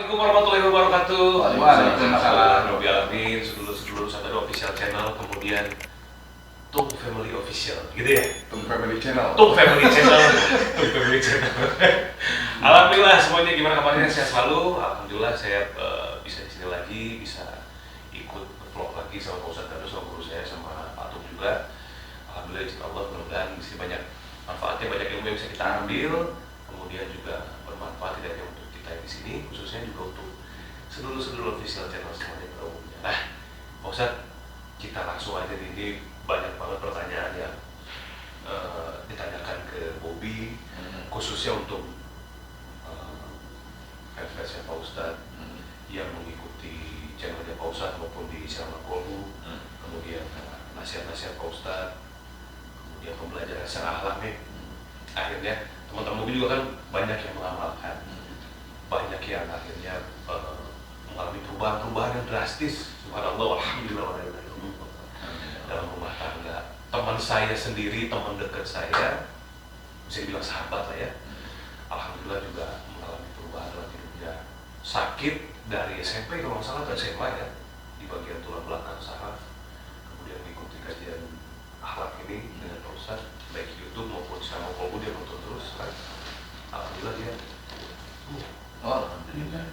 Assalamualaikum warahmatullahi wabarakatuh. Waalaikumsalam. Alamin, sedulur-sedulur Sadar Official Channel, kemudian Tung Family Official, gitu ya? Tung Family Channel. Tung Family Channel. Tung Family Channel. Alhamdulillah semuanya gimana kabarnya? Sehat selalu. Alhamdulillah saya bisa di sini lagi, bisa ikut vlog lagi sama Pak Ustadz Dado, sama guru saya, sama Pak Tung juga. Alhamdulillah izin Allah, mudah-mudahan di sini banyak manfaatnya, banyak ilmu yang bisa kita ambil, kemudian juga bermanfaat tidak hanya untuk kita di sini, khususnya juga untuk sedulur-sedulur Official Channel semuanya pada umumnya. Nah, Pak Ustadz, kita langsung aja nih, ini banyak banget pertanyaan yang ditanyakan ke Bobby, khususnya untuk fans-fansnya Pak Ustadz yang mengikuti channelnya Pak Ustadz maupun di channel Kolbu, kemudian nasihat-nasihat Pak Ustadz, kemudian pembelajaran secara akhlak nih. Akhirnya teman-teman Bobby juga kan banyak yang mengamalkan, banyak yang akhirnya mengalami perubahan-perubahan yang drastis. Subhanallah, alhamdulillah, dalam rumah tangga. Teman saya sendiri, teman dekat saya, bisa dibilang sahabat lah ya, alhamdulillah juga mengalami perubahan dalam hidupnya. Sakit dari SMP kalau nggak salah, atau SMA ya, di bagian tulang belakang saraf, kemudian mengikuti kajian akhlak ini dengan Pak Ustadz, baik YouTube maupun channel Kolbu, dia nonton terus kan. Alhamdulillah dia Alhamdulillah.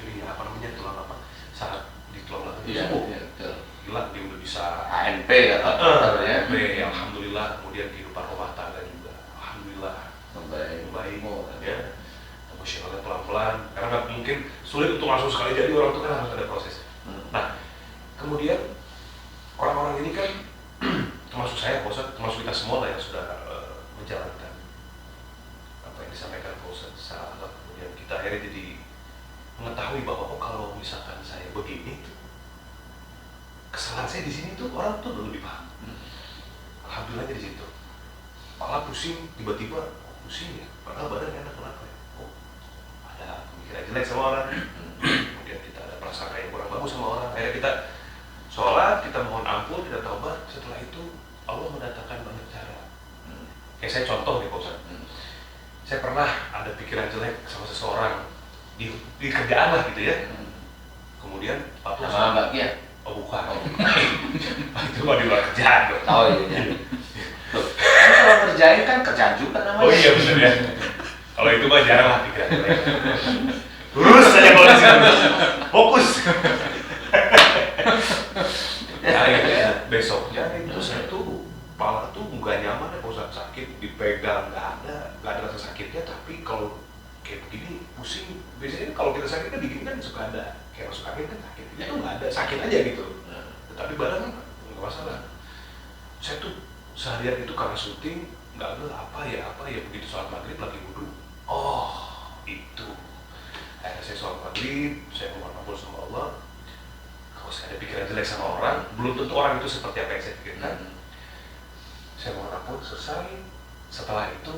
ini apa namanya, tulang apa, saraf di tulang belakang Iya, sembuh. iya, betul. Gila, dia udah bisa ANP kata ya. Alhamdulillah. Kemudian kehidupan rumah tangga juga alhamdulillah baik ya. Emosionalnya pelan-pelan, karena nggak mungkin, sulit untuk langsung sekali jadi orang itu kan harus ada proses. Nah, kemudian orang-orang ini kan termasuk saya, Pak Ustadz, termasuk kita semua lah yang sudah menjalankan apa yang disampaikan Pak Ustadz secara akhlak. Kemudian kita akhirnya jadi mengetahui bahwa kalau misalkan saya begini, kesalahan saya di sini tuh orang tuh lebih paham. Alhamdulillah di situ. Kepala pusing, tiba-tiba pusing ya, padahal badan enak, kenapa ya? Oh, ada pemikiran jelek sama orang. Kemudian kita ada prasangka yang kurang bagus sama orang. Akhirnya kita sholat, kita mohon ampun, kita taubat. Setelah itu Allah mendatangkan banyak cara. Kayak saya contoh nih Pak Ustadz. Saya pernah ada pikiran jelek sama seseorang di kerjaan lah gitu ya. Kemudian Pak Ustadz Sama Mbak Kia. Oh bukan, itu mah di luar kerjaan dong. Oh iya. Loh, kan kalau ngerjain kan kerjaan juga namanya. Oh iya benar ya. Kalau itu mah jarang lah pikiran. Lurus saja kalau di sini. Fokus. Ya, besoknya itu saya tuh kepala tuh nggak nyaman ya, pusat sakit, dipegang nggak ada rasa sakitnya, tapi kalau kayak begini pusing. Biasanya kalau kita sakit kan begini kan suka ada kayak masuk angin kan sakit. Itu nggak ada, sakit aja gitu. Tetapi badan nggak masalah. Saya tuh seharian itu karena syuting nggak ada apa ya begitu sholat maghrib lagi wudhu. Oh itu. Akhirnya saya sholat maghrib, saya mohon ampun sama Allah. Kalau saya ada pikiran jelek sama orang, belum tentu orang itu seperti apa yang saya pikirkan. Saya mohon ampun, selesai. Setelah itu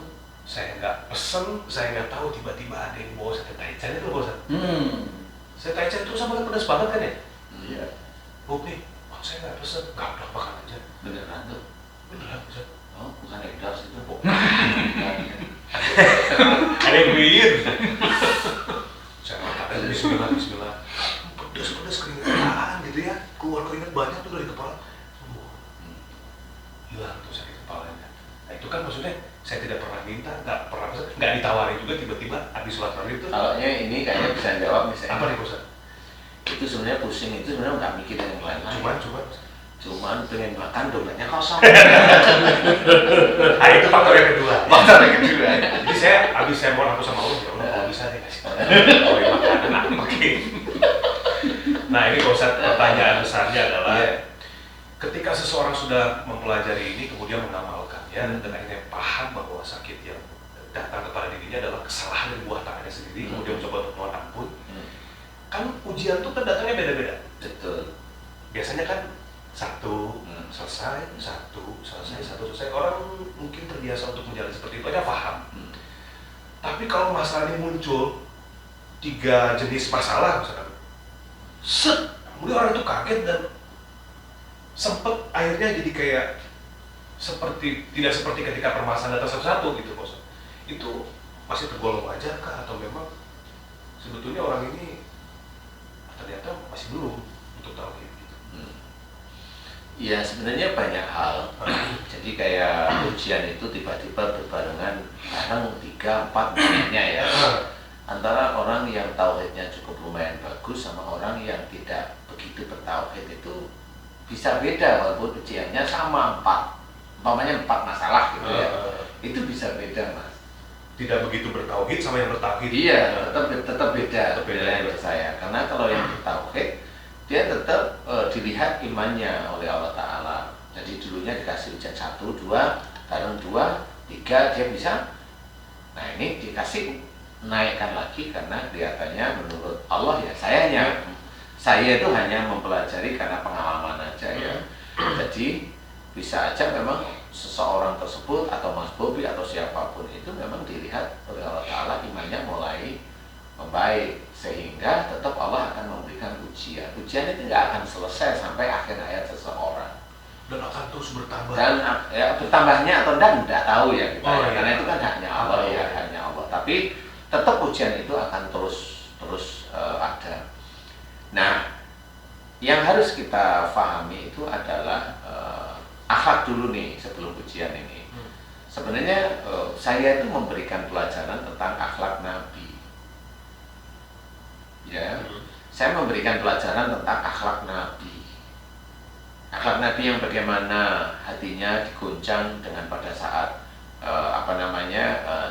saya nggak pesen, saya nggak tahu, tiba-tiba ada yang bawa saya taichan itu bosan. Saya taichan itu sama kan pedas banget kan ya? Iya. Bob nih, saya nggak pesen, nggak udah makan aja. Beneran tuh. Beneran bisa. Oh, bukan ekdas itu. Ada yang weird. Saya makan bismillah. Pedas keringetan gitu ya, keluar keringet banyak tuh dari kepala. Hilang tuh sakit kepalanya. Nah itu kan maksudnya saya tidak pernah minta, nggak ditawarin juga, tiba-tiba habis sholat maghrib itu. Kalaunya ini kayaknya bisa jawab misalnya. Apa nih Bosan? Itu sebenarnya pusing itu sebenarnya nggak mikirin yang lain. Cuman pengen makan dompetnya kosong. Nah itu faktor yang kedua. Jadi habis saya mohon aku sama Allah, ya Allah kalau bisa deh kasih makanan oke. Nah ini Bosan, pertanyaan besarnya adalah ketika seseorang sudah mempelajari ini kemudian mengamalkannya dan akhirnya paham bahwa sakit yang datang kepada dirinya adalah kesalahan dari buah tangannya sendiri, kemudian mencoba untuk mohon ampun. Kan ujian tuh kan datangnya beda-beda. Betul. Biasanya kan satu selesai. Orang mungkin terbiasa untuk menjalani seperti itu aja paham. Tapi kalau masalah ini muncul 3 jenis masalah misalkan, kemudian orang itu kaget dan sempet akhirnya jadi kayak tidak seperti ketika permasalahan datang satu-satu gitu Bos. Itu masih tergolong wajar kah atau memang sebetulnya orang ini ternyata masih belum untuk tauhid gitu. Ya sebenarnya banyak hal. Jadi kayak ujian itu tiba-tiba berbarengan bareng 3-4 misalnya ya. Antara orang yang tauhidnya cukup lumayan bagus sama orang yang tidak begitu bertauhid itu bisa beda walaupun ujiannya sama 4. Umpamanya 4 masalah gitu ya. Itu bisa beda, Mas. Tidak begitu bertauhid sama yang bertauhid. Iya, tetap beda menurut saya. Karena kalau yang bertauhid dia tetap dilihat imannya oleh Allah Ta'ala. Jadi dulunya dikasih ujian 1, 2, bareng 2, 3 dia bisa. Nah ini dikasih naikkan lagi karena kelihatannya menurut Allah ya saya itu hanya mempelajari karena pengalaman aja ya. Jadi bisa aja memang seseorang tersebut atau Mas Bobi atau siapapun itu memang dilihat oleh Allah Ta'ala imannya mulai membaik sehingga tetap Allah akan memberikan ujian. Ujian itu nggak akan selesai sampai akhir hayat seseorang. Dan akan terus bertambah. Dan ya bertambahnya atau enggak tahu ya kita ya. Karena itu kan haknya Allah ya, hanya Allah. Tapi tetap ujian itu akan terus ada. Nah, yang harus kita pahami itu adalah akhlak dulu nih sebelum ujian ini. Sebenarnya saya itu memberikan pelajaran tentang akhlak Nabi. Ya, saya memberikan pelajaran tentang akhlak Nabi. Akhlak Nabi yang bagaimana hatinya diguncang dengan pada saat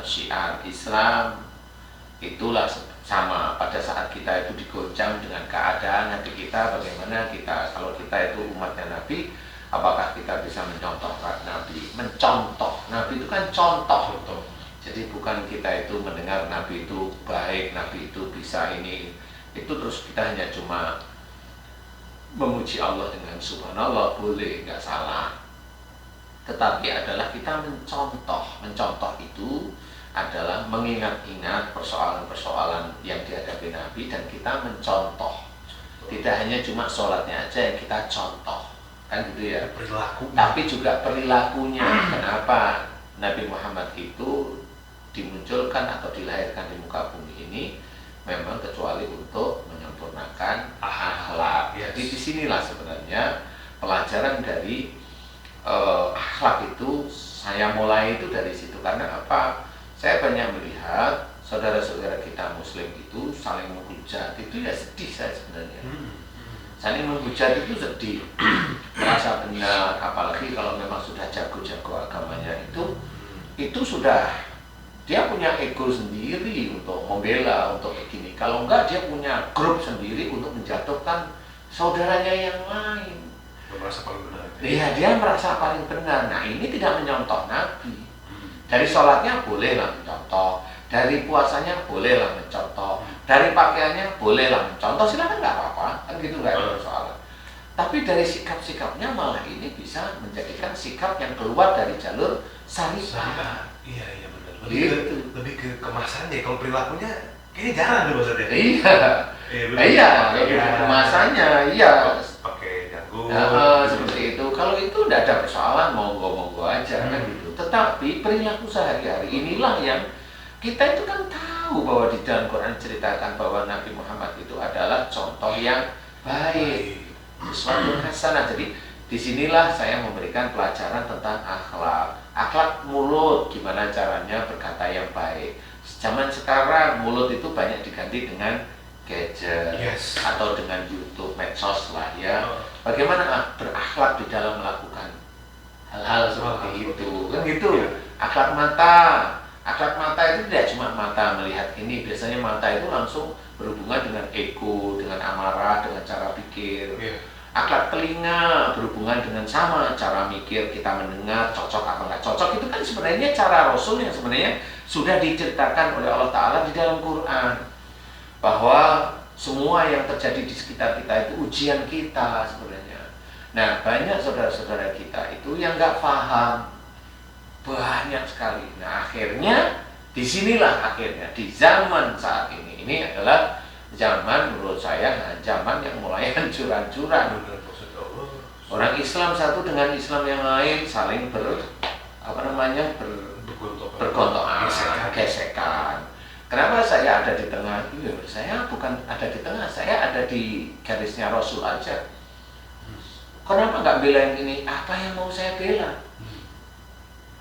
syiar Islam. Itulah sama pada saat kita itu digoncang dengan keadaan hati kita, bagaimana kita kalau kita itu umatnya Nabi, apakah kita bisa mencontoh Nabi? Mencontoh Nabi itu kan contoh. Jadi bukan kita itu mendengar Nabi itu baik, Nabi itu bisa ini itu terus kita hanya cuma memuji Allah dengan subhanallah, boleh, nggak salah. Tetapi adalah kita mencontoh itu adalah mengingat-ingat persoalan-persoalan yang dihadapi Nabi dan kita mencontoh. Tidak hanya cuma sholatnya aja yang kita contoh, kan gitu ya. Perilaku. Tapi juga perilakunya. Kenapa Nabi Muhammad itu dimunculkan atau dilahirkan di muka bumi ini? Memang kecuali untuk menyempurnakan akhlak. Yes. Jadi disinilah sebenarnya pelajaran dari akhlak itu saya mulai itu dari situ. Karena apa? Saya banyak melihat saudara-saudara kita Muslim itu saling menghujat. Itu ya sedih saya sebenarnya. Saling menghujat itu sedih. Merasa benar, apalagi kalau memang sudah jago-jago agamanya itu sudah dia punya ego sendiri untuk membela, untuk begini. Kalau enggak dia punya grup sendiri untuk menjatuhkan saudaranya yang lain. Dia merasa paling benar. Iya, dia merasa paling benar. Nah ini tidak menyontoh Nabi. Dari sholatnya bolehlah mencontoh, dari puasanya bolehlah mencontoh, dari pakaiannya bolehlah mencontoh. Silakan nggak apa-apa, kan gitu nggak ada persoalan. Tapi dari sikap-sikapnya malah ini bisa menjadikan sikap yang keluar dari jalur syariat. Iya benar. Lebih ke kemasannya. Kalau perilakunya kayaknya jarang deh maksudnya. Iya, kemasannya iya. Pakai jagung. Seperti itu. Kalau itu tidak ada persoalan, monggo aja kan gitu. Tetapi perilaku sehari-hari inilah yang kita itu kan tahu bahwa di dalam Quran ceritakan bahwa Nabi Muhammad itu adalah contoh yang baik, sesuatu hasanah. Jadi disinilah saya memberikan pelajaran tentang akhlak mulut, gimana caranya berkata yang baik. Zaman sekarang mulut itu banyak diganti dengan gadget atau dengan YouTube, medsos lah ya. Bagaimana berakhlak di dalam melakukan hal-hal seperti itu, kan gitu. Akhlak mata itu tidak cuma mata melihat ini, biasanya mata itu langsung berhubungan dengan ego, dengan amarah, dengan cara pikir. Akhlak telinga berhubungan dengan sama cara mikir, kita mendengar cocok apa nggak cocok. Itu kan sebenarnya cara Rasul yang sebenarnya sudah diceritakan oleh Allah Ta'ala di dalam Quran, bahwa semua yang terjadi di sekitar kita itu ujian kita sebenarnya. Nah banyak saudara-saudara kita itu yang nggak paham, banyak sekali. Nah akhirnya disinilah akhirnya di zaman saat ini adalah zaman menurut saya zaman yang mulai hancur-hancuran. Orang Islam satu dengan Islam yang lain saling bergontokan, gesekan. Kenapa saya ada di tengah? Iya, saya bukan ada di tengah, saya ada di garisnya Rasul aja. Kenapa nggak bela yang ini? Apa yang mau saya bela?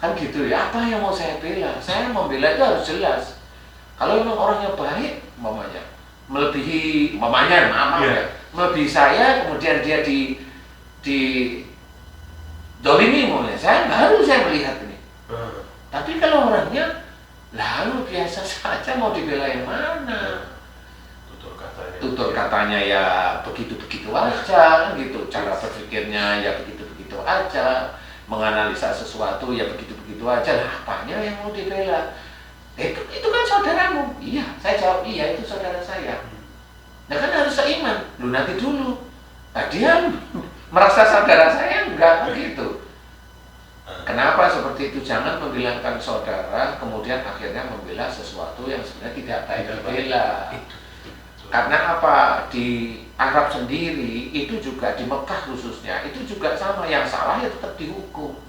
Kan gitu ya, apa yang mau saya bela? Saya membela itu harus jelas. Kalau memang orangnya baik, mamanya melebihi mamanya, maaf ya, melebihi saya, kemudian dia di dolimi mulai, saya baru saya melihat ini. Tapi kalau orangnya lalu biasa saja, mau dibela yang mana? Tutur katanya ya begitu-begitu aja, gitu. Cara berpikirnya ya begitu-begitu aja, menganalisa sesuatu ya begitu-begitu aja. Lah, apanya yang mau dibela? Itu kan saudaramu. Iya, saya jawab iya, itu saudara saya. Nah kan harus seiman. Lu nanti dulu. Nah, dia merasa saudara saya enggak begitu. Kenapa seperti itu? Jangan membilangkan saudara, kemudian akhirnya membela sesuatu yang sebenarnya tidak baik dibela. Karena apa? Di Arab sendiri, itu juga di Mekah khususnya, itu juga sama, yang salah ya tetap dihukum.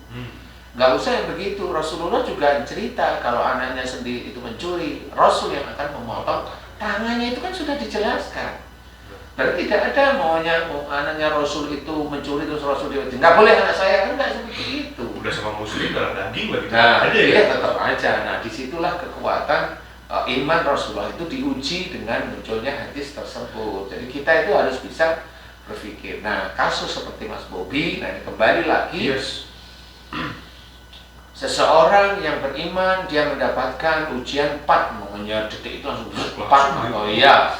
Nggak usah yang begitu. Rasulullah juga cerita kalau anaknya sendiri itu mencuri, Rasul yang akan memotong tangannya, itu kan sudah dijelaskan. Berarti tidak ada maunya anaknya Rasul itu mencuri terus Rasul dia nggak boleh anak saya, kan nggak seperti itu. Udah sama muslim darah daging lagi. Nah, iya tetap aja. Nah, disitulah kekuatan iman Rasulullah itu diuji dengan munculnya hadis tersebut. Jadi kita itu harus bisa berpikir. Nah, kasus seperti Mas Bobi, nah ini kembali lagi. Seseorang yang beriman, dia mendapatkan ujian 4, makanya detik itu langsung 4. Oh iya.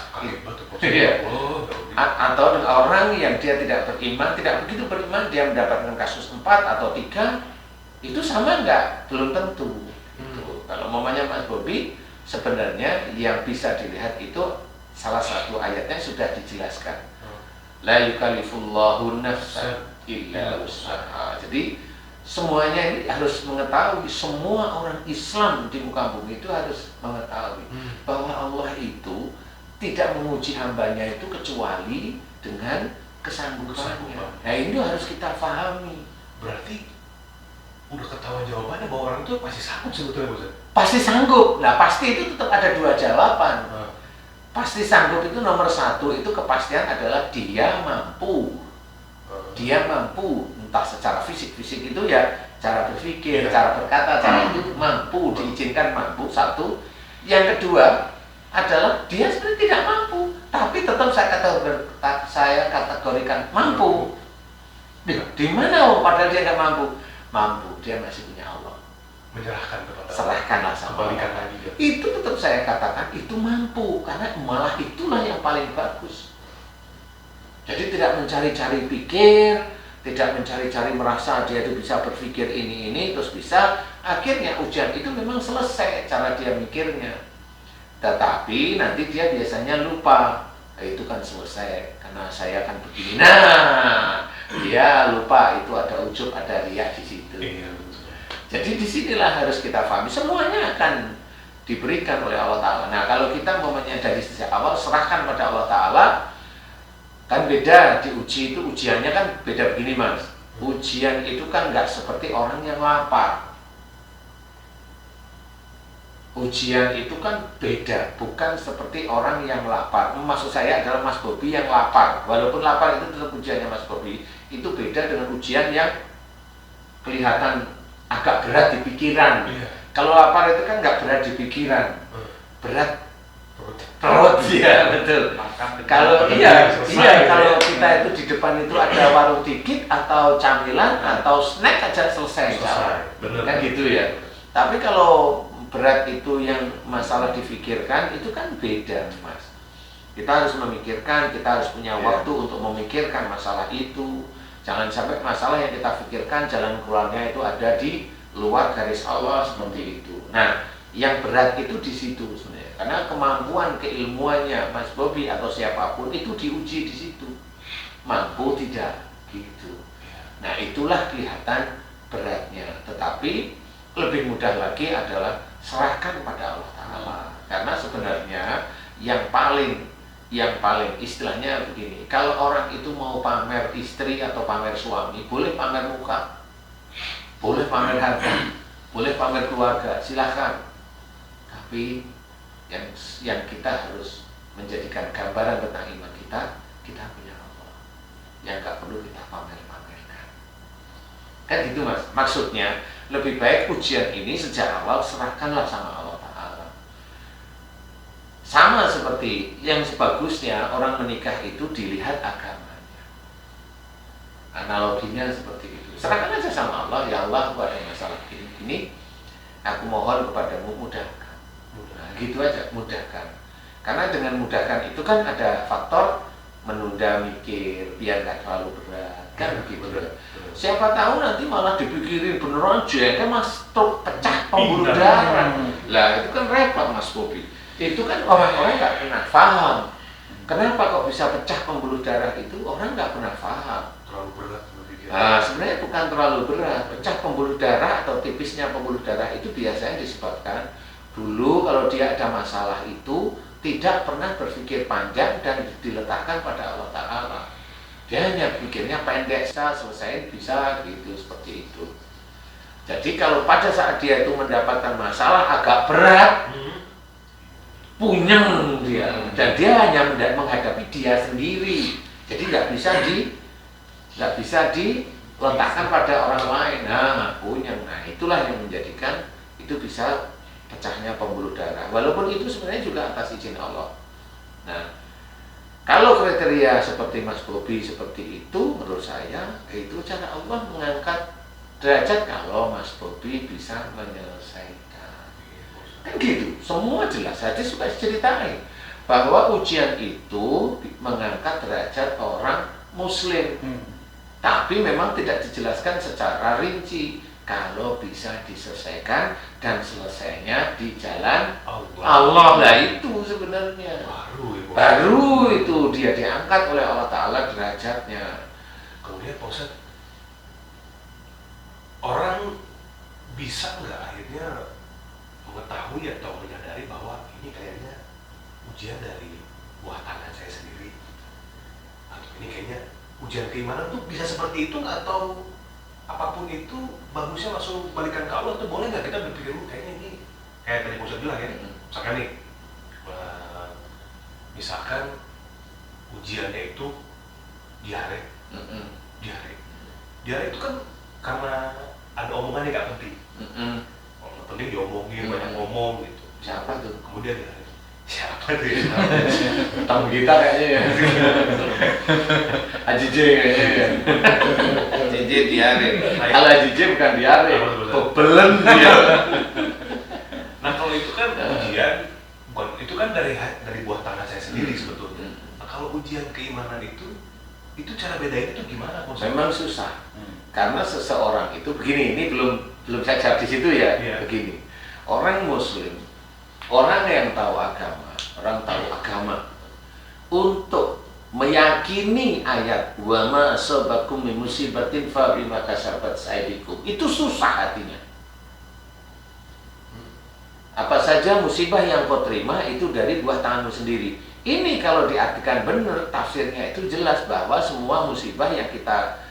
Atau orang yang dia tidak beriman, tidak begitu beriman, dia mendapatkan kasus 4 atau 3, itu sama enggak? Belum tentu. Kalau mamanya Mas Bobi, sebenarnya yang bisa dilihat itu salah satu ayatnya sudah dijelaskan. La yukallifullahu nafsan illa wus'aha. Jadi semuanya ini harus mengetahui, semua orang Islam di muka bumi itu harus mengetahui bahwa Allah itu tidak menguji hambanya itu kecuali dengan kesanggupannya. Nah ini harus kita pahami. Berarti udah ketahuan jawabannya bahwa orang itu pasti sanggup sebetulnya, Bos. Pasti sanggup. Nah pasti itu tetap ada 2 jawaban. Pasti sanggup itu nomor 1, itu kepastian adalah dia mampu. Dia mampu, entah secara fisik itu ya cara berpikir, cara berkata, cara itu mampu, diizinkan mampu. 1. Yang kedua adalah dia sebenarnya tidak mampu, tapi tetap saya kategorikan mampu. Di mana padahal dia tidak mampu? Mampu, dia masih punya Allah. Menyerahkan kepada Allah. Serahkanlah sama Kembalikan Allah. lagi dia. Itu tetap saya katakan itu mampu, karena malah itulah yang paling bagus. Jadi tidak mencari-cari pikir, tidak mencari-cari merasa dia itu bisa berpikir ini terus bisa, akhirnya ujian itu memang selesai cara dia mikirnya. Tetapi nanti dia biasanya lupa, itu kan selesai karena saya kan begini. Nah, dia lupa itu ada ujub, ada riya di situ. Jadi disinilah harus kita pahami, semuanya akan diberikan oleh Allah Ta'ala. Nah kalau kita memangnya dari sejak awal serahkan pada Allah Ta'ala, kan beda diuji itu, ujiannya kan beda begini Mas. Ujian itu kan nggak seperti orang yang lapar. Ujian itu kan beda, bukan seperti orang yang lapar. Maksud saya adalah Mas Bobi yang lapar. Walaupun lapar itu tetap ujiannya Mas Bobi. Itu beda dengan ujian yang kelihatan agak berat di pikiran. Kalau lapar itu kan nggak berat di pikiran, berat perut, ya betul. Kalau kalau kita itu di depan itu ada warung dikit atau camilan atau snack aja selesai. Kan gitu ya. Tapi kalau berat itu yang masalah difikirkan itu kan beda Mas. Kita harus memikirkan, kita harus punya waktu untuk memikirkan masalah itu. Jangan sampai masalah yang kita pikirkan jalan keluarnya itu ada di luar garis Allah seperti itu. Nah, yang berat itu di situ sebenarnya. Karena kemampuan keilmuannya Mas Bobi atau siapapun itu diuji di situ. Mampu tidak gitu. Nah, itulah kelihatan beratnya. Tetapi lebih mudah lagi adalah serahkan pada Allah Ta'ala. Karena sebenarnya yang paling istilahnya begini, kalau orang itu mau pamer istri atau pamer suami, boleh pamer muka, boleh pamer harta, boleh pamer keluarga, silahkan. Tapi yang kita harus menjadikan gambaran tentang iman kita punya Allah yang nggak perlu kita pamer-pamerkan. Kan gitu Mas. Maksudnya lebih baik ujian ini sejak awal serahkanlah sama Allah Ta'ala. Sama seperti yang sebagusnya orang menikah itu dilihat agamanya. Analoginya seperti itu. Serahkan aja sama Allah, ya Allah, aku ada masalah ini, aku mohon kepadamu mudahkan. Nah, gitu aja, mudahkan. Karena dengan mudahkan itu kan ada faktor menunda mikir, biar nggak terlalu berat, kan begitu. Siapa tahu nanti malah dipikirin beneran jengkel Mas, truk pecah pembuluh darah. Lah itu kan repot Mas Bobi. Itu kan orang-orang nggak pernah paham. Kenapa kok bisa pecah pembuluh darah itu? Orang nggak pernah paham. Terlalu berat. Nah, sebenarnya bukan terlalu berat. Pecah pembuluh darah atau tipisnya pembuluh darah itu biasanya disebabkan dulu kalau dia ada masalah itu tidak pernah berpikir panjang dan diletakkan pada Allah Ta'ala. Dia hanya pikirnya pendek saja, selesai bisa gitu, seperti itu. Jadi kalau pada saat dia itu mendapatkan masalah agak berat, punyeng dia, dan dia hanya menghadapi dia sendiri. Jadi nggak bisa diletakkan pada orang lain. Nah, punyeng. Nah, itulah yang menjadikan itu bisa pecahnya pembuluh darah. Walaupun itu sebenarnya juga atas izin Allah. Nah, kalau kriteria seperti Mas Bobi seperti itu, menurut saya itu cara Allah mengangkat derajat kalau Mas Bobi bisa menyelesaikan. Kan gitu, semua jelas. Hadis suka ceritain bahwa ujian itu mengangkat derajat orang Muslim. Tapi memang tidak dijelaskan secara rinci. Kalau bisa diselesaikan dan selesainya di jalan Allah, lah itu sebenarnya baru itu dia diangkat oleh Allah Ta'ala derajatnya. Kemudian Pak Ustadz, orang bisa nggak akhirnya mengetahui atau menyadari bahwa ini kayaknya ujian dari buah tangan saya sendiri, atau ini kayaknya ujian keimanan tuh bisa seperti itu nggak, atau apapun itu bagusnya langsung balikan ke Allah, tuh boleh nggak kita berpikir kayaknya ini kayak tadi Pak Ustadz bilang ya, misalkan nih misalkan ujiannya itu diare. Diare itu kan karena ada omongannya nggak penting. Kalau penting diomongin, banyak ngomong gitu. Siapa tuh? Kemudian diare. Siapa tuh ya? Tamu kita kayaknya ya. Haji J kayaknya ya. Haji J diare. Kalau Haji J bukan diare, bebelen dia. Nah kalau itu kan ujian, bukan, itu kan dari buah tangan saya sendiri sebetulnya. Nah kalau ujian keimanan itu cara bedain itu gimana? Memang susah. Karena seseorang itu begini, ini belum saya jawab di situ ya. Begini, orang Muslim, orang yang tahu agama, untuk meyakini ayat wa ma asabakum min musibatin fa bima kasabat aydikum, itu susah hatinya. Apa saja musibah yang kau terima itu dari buah tanganmu sendiri. Ini kalau diartikan benar, tafsirnya itu jelas bahwa semua musibah yang kita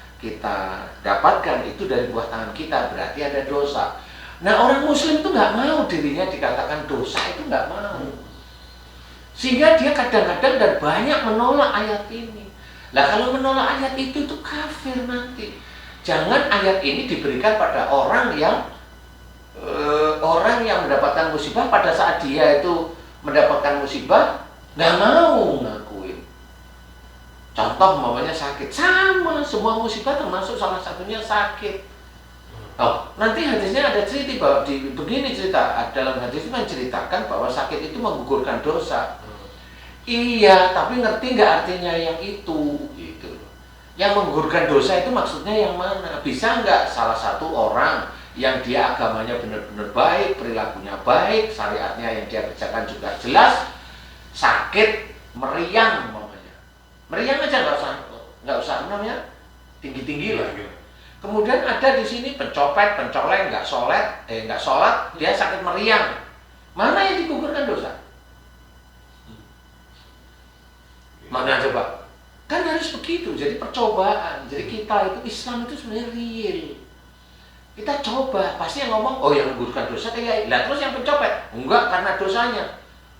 dapatkan itu dari buah tangan kita, berarti ada dosa. Nah orang Muslim itu nggak mau dirinya dikatakan dosa, itu nggak mau. Sehingga dia kadang-kadang dan banyak menolak ayat ini. Nah kalau menolak ayat itu kafir nanti. Jangan ayat ini diberikan pada orang yang mendapatkan musibah pada saat dia itu mendapatkan musibah nggak mau ngakuin. Contoh umpamanya sakit, sama semua musibah termasuk salah satunya sakit. Oh, nanti hadisnya ada cerita bahwa begini cerita dalam hadis itu menceritakan bahwa sakit itu menggugurkan dosa. Iya, tapi ngerti nggak artinya yang itu? Gitu. Yang menggugurkan dosa itu maksudnya yang mana? Bisa nggak salah satu orang yang dia agamanya benar-benar baik, perilakunya baik, syariatnya yang dia kerjakan juga jelas, sakit, meriang umpamanya. Meriang aja nggak usah namanya tinggi-tinggi lah. Kemudian ada di sini pencopet, pencoleng, nggak sholat, dia sakit meriang. Mana yang digugurkan dosa? Mana coba? Kan harus begitu. Jadi percobaan. Jadi kita itu Islam itu sebenarnya real. Kita coba. Pasti yang ngomong, oh yang menggugurkan dosa kayak, lah terus yang pencopet, enggak karena dosanya.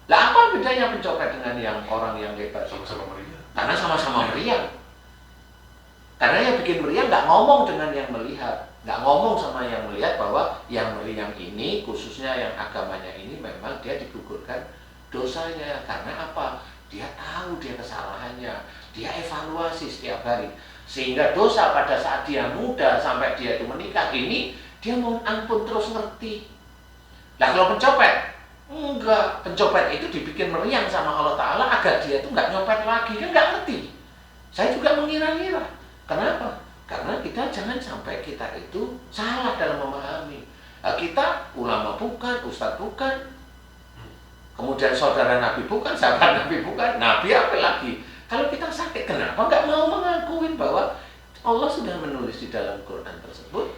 Lah apa bedanya pencopet dengan yang orang yang hebat? Sama-sama meriah. Karena sama-sama meriah. Karena yang bikin meriah nggak ngomong dengan yang melihat, nggak ngomong sama yang melihat bahwa yang meriah ini, khususnya yang agamanya ini memang dia digugurkan dosanya. Karena apa? Dia tahu dia kesalahannya, dia evaluasi setiap hari. Sehingga dosa pada saat dia muda sampai dia itu menikah ini, dia mohon ampun terus ngerti. Nah kalau pencopet, enggak. Pencopet itu dibikin meriang sama Allah Ta'ala agar dia itu nggak nyopet lagi, kan nggak ngerti. Saya juga mengira-ngira. Kenapa? Karena kita jangan sampai kita itu salah dalam memahami. Nah, kita ulama bukan, ustadz bukan, kemudian saudara Nabi bukan, sahabat Nabi bukan, Nabi apa lagi? Kalau kita sakit, kenapa nggak mau mengakuin bahwa Allah sudah menulis di dalam Quran tersebut?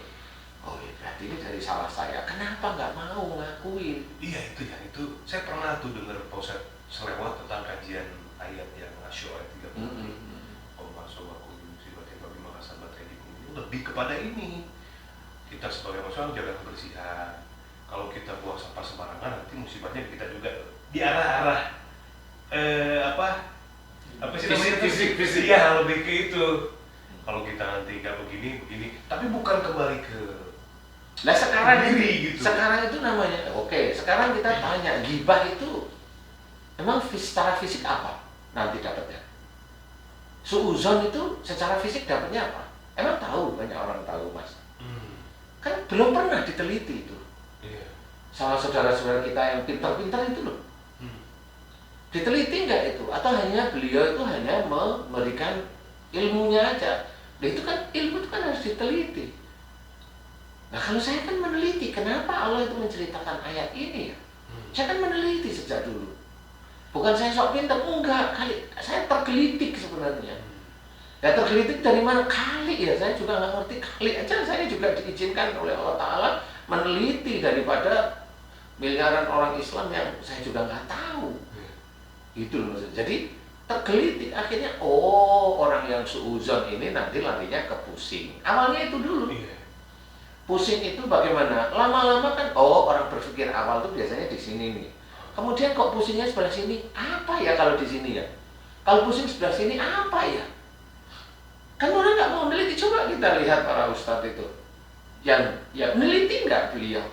Oh ya, berarti ini dari salah saya. Kenapa nggak mau mengakuin? Iya itu ya, itu saya pernah tuh dengar Pak Ustadz selewat tentang kajian ayat yang Asy-Syu'ara 30. Lebih kepada ini, kita sebagai manusia jaga kebersihan. Kalau kita buang sampah sembarangan, nanti musibahnya kita juga di arah-arah apa sih namanya, fisik ya, lebih ke itu. Kalau kita nanti nggak begini, tapi bukan kembali ke sekarang diri gitu. Sekarang itu namanya, oke, sekarang kita tanya, gibah itu emang secara fisik apa nanti dapatnya? Suuzon itu secara fisik dapatnya apa? Emang tahu, banyak orang tahu mas. Kan belum pernah diteliti itu. Sama saudara-saudara kita yang pintar-pintar itu loh. Diteliti nggak itu? Atau hanya beliau itu hanya memberikan ilmunya aja. Nah itu kan, ilmu itu kan harus diteliti. Nah kalau saya kan meneliti, kenapa Allah itu menceritakan ayat ini ya? Saya kan meneliti sejak dulu. Bukan saya sok pintar, enggak. Saya tergelitik sebenarnya. Ya tergelitik dari mana? Kali ya, saya juga nggak ngerti. Kali aja saya juga diizinkan oleh Allah Ta'ala meneliti daripada miliaran orang Islam yang saya juga nggak tahu. Itu loh maksudnya. Jadi tergelitik akhirnya, oh orang yang suuzon ini nanti larinya ke pusing. Awalnya itu dulu. Pusing itu bagaimana? Lama-lama kan, oh orang berpikir awal tuh biasanya di sini nih. Kemudian kok pusingnya sebelah sini? Apa ya kalau di sini ya? Kalau pusing sebelah sini apa ya? Kan orang nggak mau meneliti. Coba kita lihat para ustadz itu yang meneliti nggak beliau.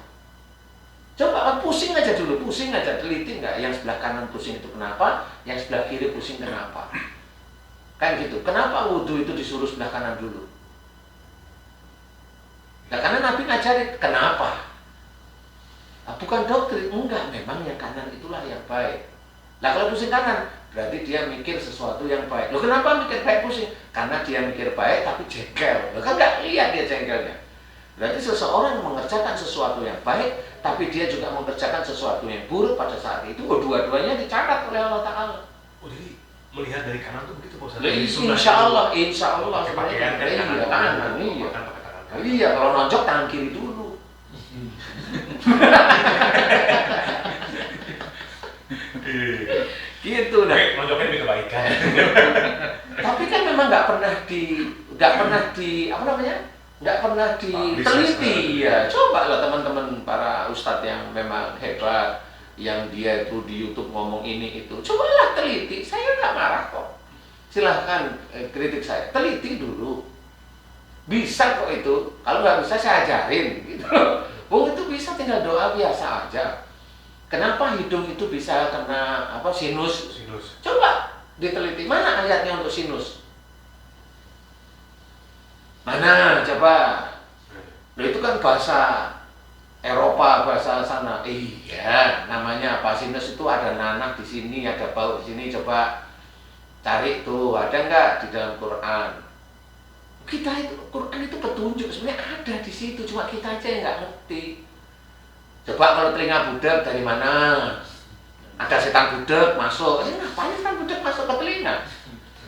Coba pusing aja dulu, pusing aja, teliti nggak yang sebelah kanan pusing itu kenapa, yang sebelah kiri pusing kenapa. Kan gitu. Kenapa wudhu itu disuruh sebelah kanan dulu? Nah karena Nabi ngajarin, kenapa? Nah, bukan doktrin, enggak, memang yang kanan itulah yang baik. Nah kalau pusing kanan, berarti dia mikir sesuatu yang baik. Loh kenapa mikir baik pusing? Karena dia mikir baik tapi jengkel. Loh kan nggak lihat dia jengkelnya. Berarti seseorang mengerjakan sesuatu yang baik, tapi dia juga mengerjakan sesuatu yang buruk pada saat itu. Oh, dua-duanya dicatat oleh Allah Ta'ala. Oh jadi melihat dari kanan tuh begitu Pak Ustaz? Insya Allah. Pakai pakaian kan kanan. Iya. Iya, kalau nonjok tangan kiri dulu. Gitu dah. Nonjoknya demi kebaikan. Tapi kan memang nggak pernah diteliti ya. Coba lah teman-teman para ustadz yang memang hebat, yang dia itu di YouTube ngomong ini itu, cobalah teliti. Saya nggak marah kok. Silahkan kritik saya, teliti dulu. Bisa kok itu. Kalau nggak bisa saya ajarin gitu. Itu bisa, tinggal doa biasa aja. Kenapa hidung itu bisa kena sinus? Coba diteliti, mana ayatnya untuk sinus? Mana coba? Nah itu kan bahasa Eropa, bahasa sana. Iya, namanya apa? Sinus itu ada nanah di sini, ada bau di sini. Coba cari tuh, ada nggak di dalam Quran? Kita itu Quran itu petunjuk sebenarnya ada di situ, cuma kita aja yang nggak ngerti. Coba kalau telinga budak dari mana? Ada setan budak masuk. Ngapain setan budak masuk ke telinga?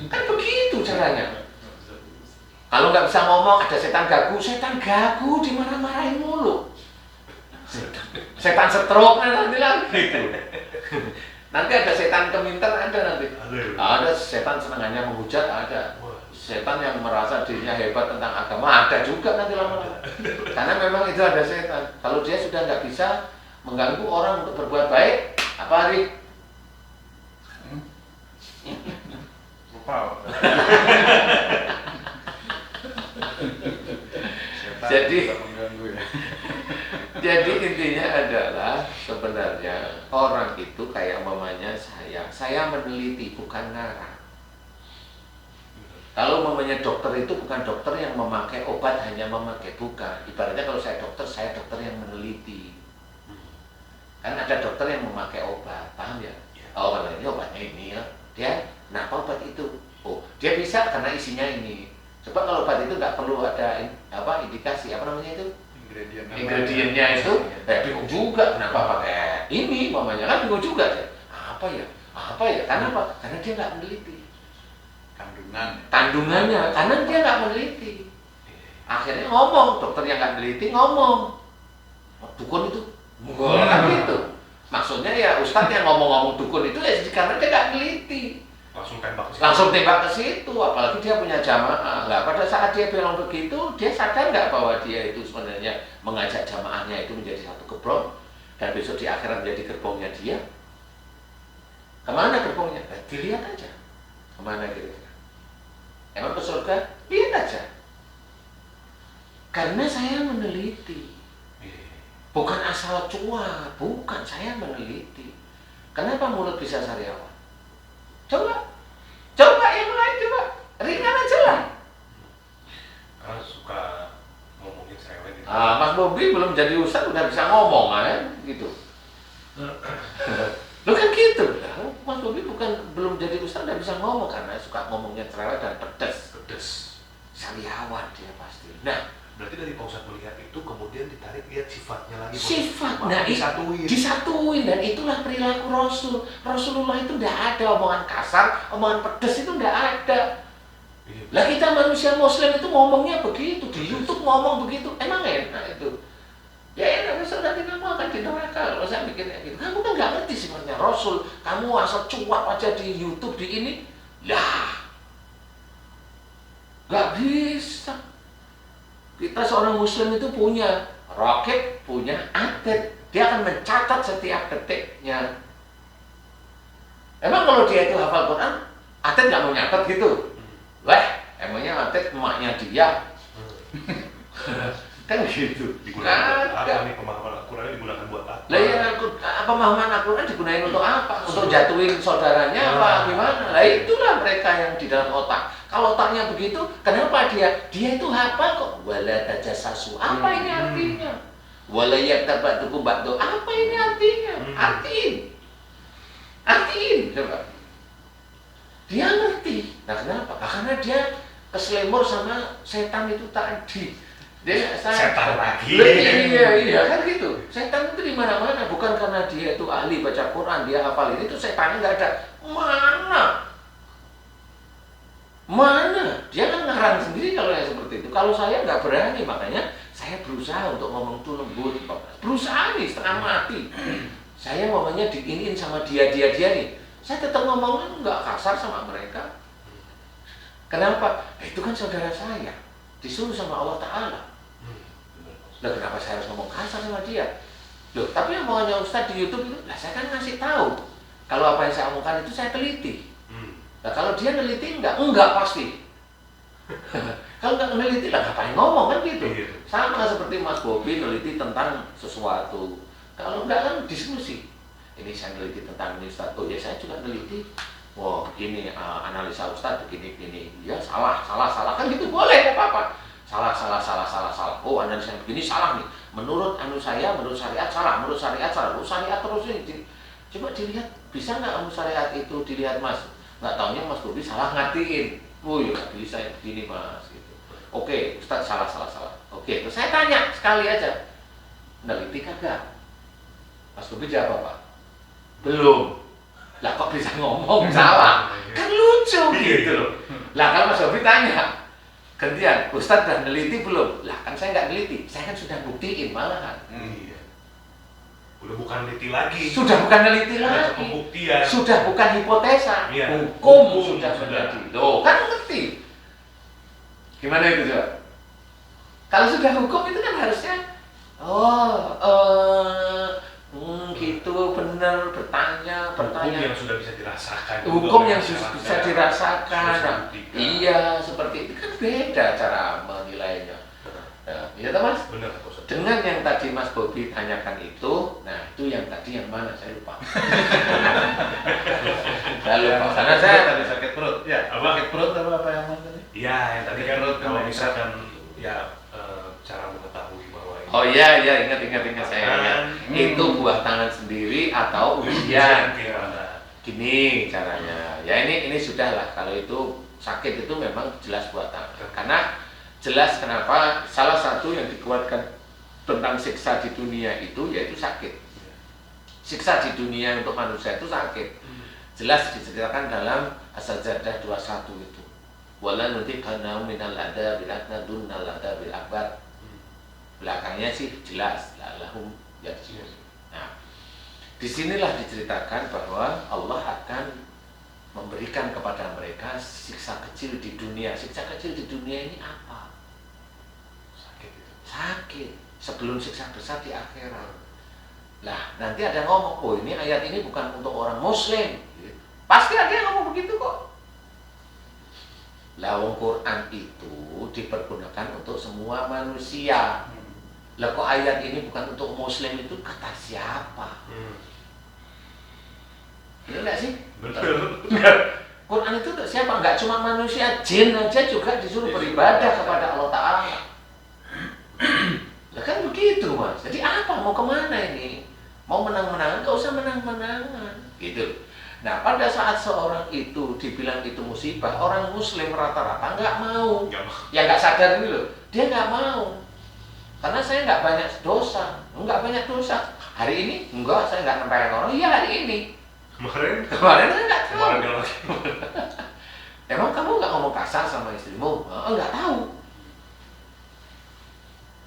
Kan begitu caranya. Kalau nggak bisa ngomong, ada setan gagu dimarah-marahin mulu. Setan stroke nanti lagi. Nanti ada setan keminter, ada nanti. Ada setan senangannya menghujat, ada. Setan yang merasa dirinya hebat tentang agama, ada juga nanti lama-lama. Karena memang itu ada setan. Kalau dia sudah nggak bisa mengganggu orang untuk berbuat baik, apa hari? Opal. Jadi mengganggu ya. Jadi intinya adalah sebenarnya orang itu kayak mamanya saya meneliti bukan ngarang. Kalau mamanya dokter itu bukan dokter yang memakai obat hanya memakai, bukan. Ibaratnya kalau saya dokter yang meneliti. Kan ada dokter yang memakai obat, paham ya? Oh kalau ini obatnya ini ya, dia kenapa obat itu? Oh dia bisa karena isinya ini. Coba kalau obat itu nggak perlu ada indikasi apa namanya itu? Ingredientnya itu, bingung juga kenapa pakai ini, mamanya kan bingung juga deh. Apa ya? Karena apa? Karena dia nggak meneliti kandungannya, karena dia nggak meneliti. Akhirnya ngomong, dokter yang nggak meneliti ngomong, dukun itu, kan gitu. Maksudnya ya ustadz yang ngomong-ngomong dukun itu ya karena dia nggak meneliti. Langsung tembak ke situ, apalagi dia punya jamaah. Nah, pada saat dia bilang begitu, dia sadar nggak bahwa dia itu sebenarnya mengajak jamaahnya itu menjadi satu gerbong, dan besok di akhirat menjadi gerbongnya dia. Kemana gerbongnya? Dilihat aja. Kemana kira-kira? Emang ke surga? Lihat aja. Karena saya meneliti, bukan asal cuap, bukan, saya meneliti. Kenapa mulut bisa sariawan? Coba yang lain coba, ringan aja lah. Karena suka ngomongin cerewet gitu. Mas Bobi belum jadi ustadz udah bisa ngomong kan, gitu. Lo kan gitu, Mas Bobi belum jadi ustadz udah bisa ngomong karena suka ngomongnya cerewet dan pedes. Sariawan dia pasti. Nah, berarti dari Pak Ustadz melihat itu kemudian ditarik lihat sifatnya lagi. Nah disatuin, dan itulah perilaku Rasulullah itu tidak ada omongan kasar, omongan pedes itu tidak ada. Lah kita manusia muslim itu ngomongnya begitu, di YouTube ngomong begitu, emang enak itu. Ya enak, besok nanti kamu akan di neraka kalau saya mikirnya gitu. Kamu kan nggak ngerti sifatnya Rasul, kamu asal cuap aja di YouTube di ini, lah nggak bisa. Kita seorang muslim itu punya rakib, punya atlet. Dia akan mencatat setiap detiknya. Emang kalau dia itu hafal Quran, atlet nggak mau nyatet gitu? Emangnya atlet emaknya dia? Kan gitu. Digunakan apa nih, pemahaman Al-Quran digunakan buat apa? Lah ya, pemahaman Al-Quran digunakan untuk apa? Untuk jatuhin saudaranya apa gimana? Lah itulah mereka yang di dalam otak. Kalau otaknya begitu, kenapa dia itu hafal kok? Wala tajassasu. Apa ini artinya? Wala yaktabatukum ba'du. Apa ini artinya? Artiin. Coba. Dia ngerti. Nah kenapa? Karena dia keselemur sama setan itu tadi. Setan lagi. Iya kan gitu. Setan itu di mana-mana, bukan karena dia itu ahli baca Quran, dia hafal ini tuh setannya nggak ada. Mana? Dia kan ngarang sendiri kalau yang seperti itu. Kalau saya nggak berani, makanya saya berusaha untuk ngomong tuh lembut. Berusaha nih setengah mati. Saya ngomongnya diinin sama dia nih. Saya tetap ngomongnya nggak kasar sama mereka. Kenapa? Itu kan saudara saya, disuruh sama Allah Ta'ala. Loh, kenapa saya harus ngomong kasar sama dia? Loh, tapi yang maunya Ustadz di YouTube itu, lah saya kan ngasih tahu. Kalau apa yang saya omongkan itu saya teliti. Nah kalau dia neliti enggak pasti. Kalau nggak neliti lah ngapain ngomong kan gitu. Sama seperti Mas Bobi neliti tentang sesuatu. Kalau enggak kan diskusi. Ini saya neliti tentang ini Ustadz. Oh ya saya juga neliti. Wah begini analisa Ustadz begini. Ya salah kan gitu boleh nggak apa-apa. Salah. Oh analisa begini salah nih. Menurut syariat salah. Menurut syariat terus ini. Coba dilihat, bisa nggak syariat itu dilihat Mas? Nggak taunya Mas Bobi salah ngertiin. Oh iya nggak bisa begini Mas gitu. Oke Ustadz salah. Oke terus saya tanya sekali aja, neliti kagak? Mas Bobi jawab apa? Belum. Lah kok bisa ngomong salah? Kan lucu gitu loh. Lah kalau Mas Bobi tanya gantian, Ustadz udah neliti belum? Lah kan saya nggak neliti, saya kan sudah buktiin malahan. Iya. Udah bukan neliti lagi. Sudah bukan neliti lagi. Pembuktian. Sudah bukan hipotesa. Iya. Hukum sudah menjadi. Loh, kan ngerti. Gimana itu coba? Kalau sudah hukum itu kan harusnya itu benar, bertanya. Hukum yang sudah bisa dirasakan. Hukum yang bisa dirasakan. Iya, seperti itu kan beda cara menilainya. Nah, iya toh Mas? Benar, dengan yang tadi Mas Bobi tanyakan itu, nah itu yang tadi yang mana saya lupa. Saya lupa. Karena saya tadi sakit perut. Ya, sakit perut apa yang Mas tadi? Iya, yang tadi kan kalau misalkan ya cara mengetahui bahwa ini. Oh iya, ingat saya ingat. Itu buah tangan sendiri atau ujian. Gini caranya. Ya ini sudah lah. Kalau itu sakit itu memang jelas buah tangan. Karena jelas kenapa salah satu yang dikuatkan tentang siksa di dunia itu yaitu sakit. Siksa di dunia untuk manusia itu sakit. Jelas diceritakan dalam As-Sajdah 21 itu. Wala nudziqannahum minal adzabil adna dunal adzabil akbar. Belakangnya sih jelas lahum yarji'un. Nah, disinilah diceritakan bahwa Allah akan memberikan kepada mereka siksa kecil di dunia. Siksa kecil di dunia ini apa? Sakit sebelum siksa besar di akhirat. Lah nanti ada yang ngomong, oh ini ayat ini bukan untuk orang muslim. Pasti ada yang ngomong begitu kok. Lah Quran itu dipergunakan untuk semua manusia. Lah kok ayat ini bukan untuk muslim itu kata siapa? Benar nggak sih? Benar. Quran itu untuk siapa? Nggak cuma manusia, jin aja juga disuruh beribadah kepada Allah Ta'ala. Lah kan begitu Mas. Jadi apa? Mau kemana ini? Mau menang-menangan? Nggak usah menang-menangan. Gitu. Nah pada saat seorang itu dibilang itu musibah, orang muslim rata-rata nggak mau. Ya nggak sadar ini loh. Dia nggak mau. Karena saya nggak banyak dosa. Nggak banyak dosa. Hari ini? Enggak, saya nggak nempelin orang. Iya hari ini. Kemarin kan nggak tahu. Kemarin Emang kamu nggak ngomong kasar sama istrimu? Nggak tahu.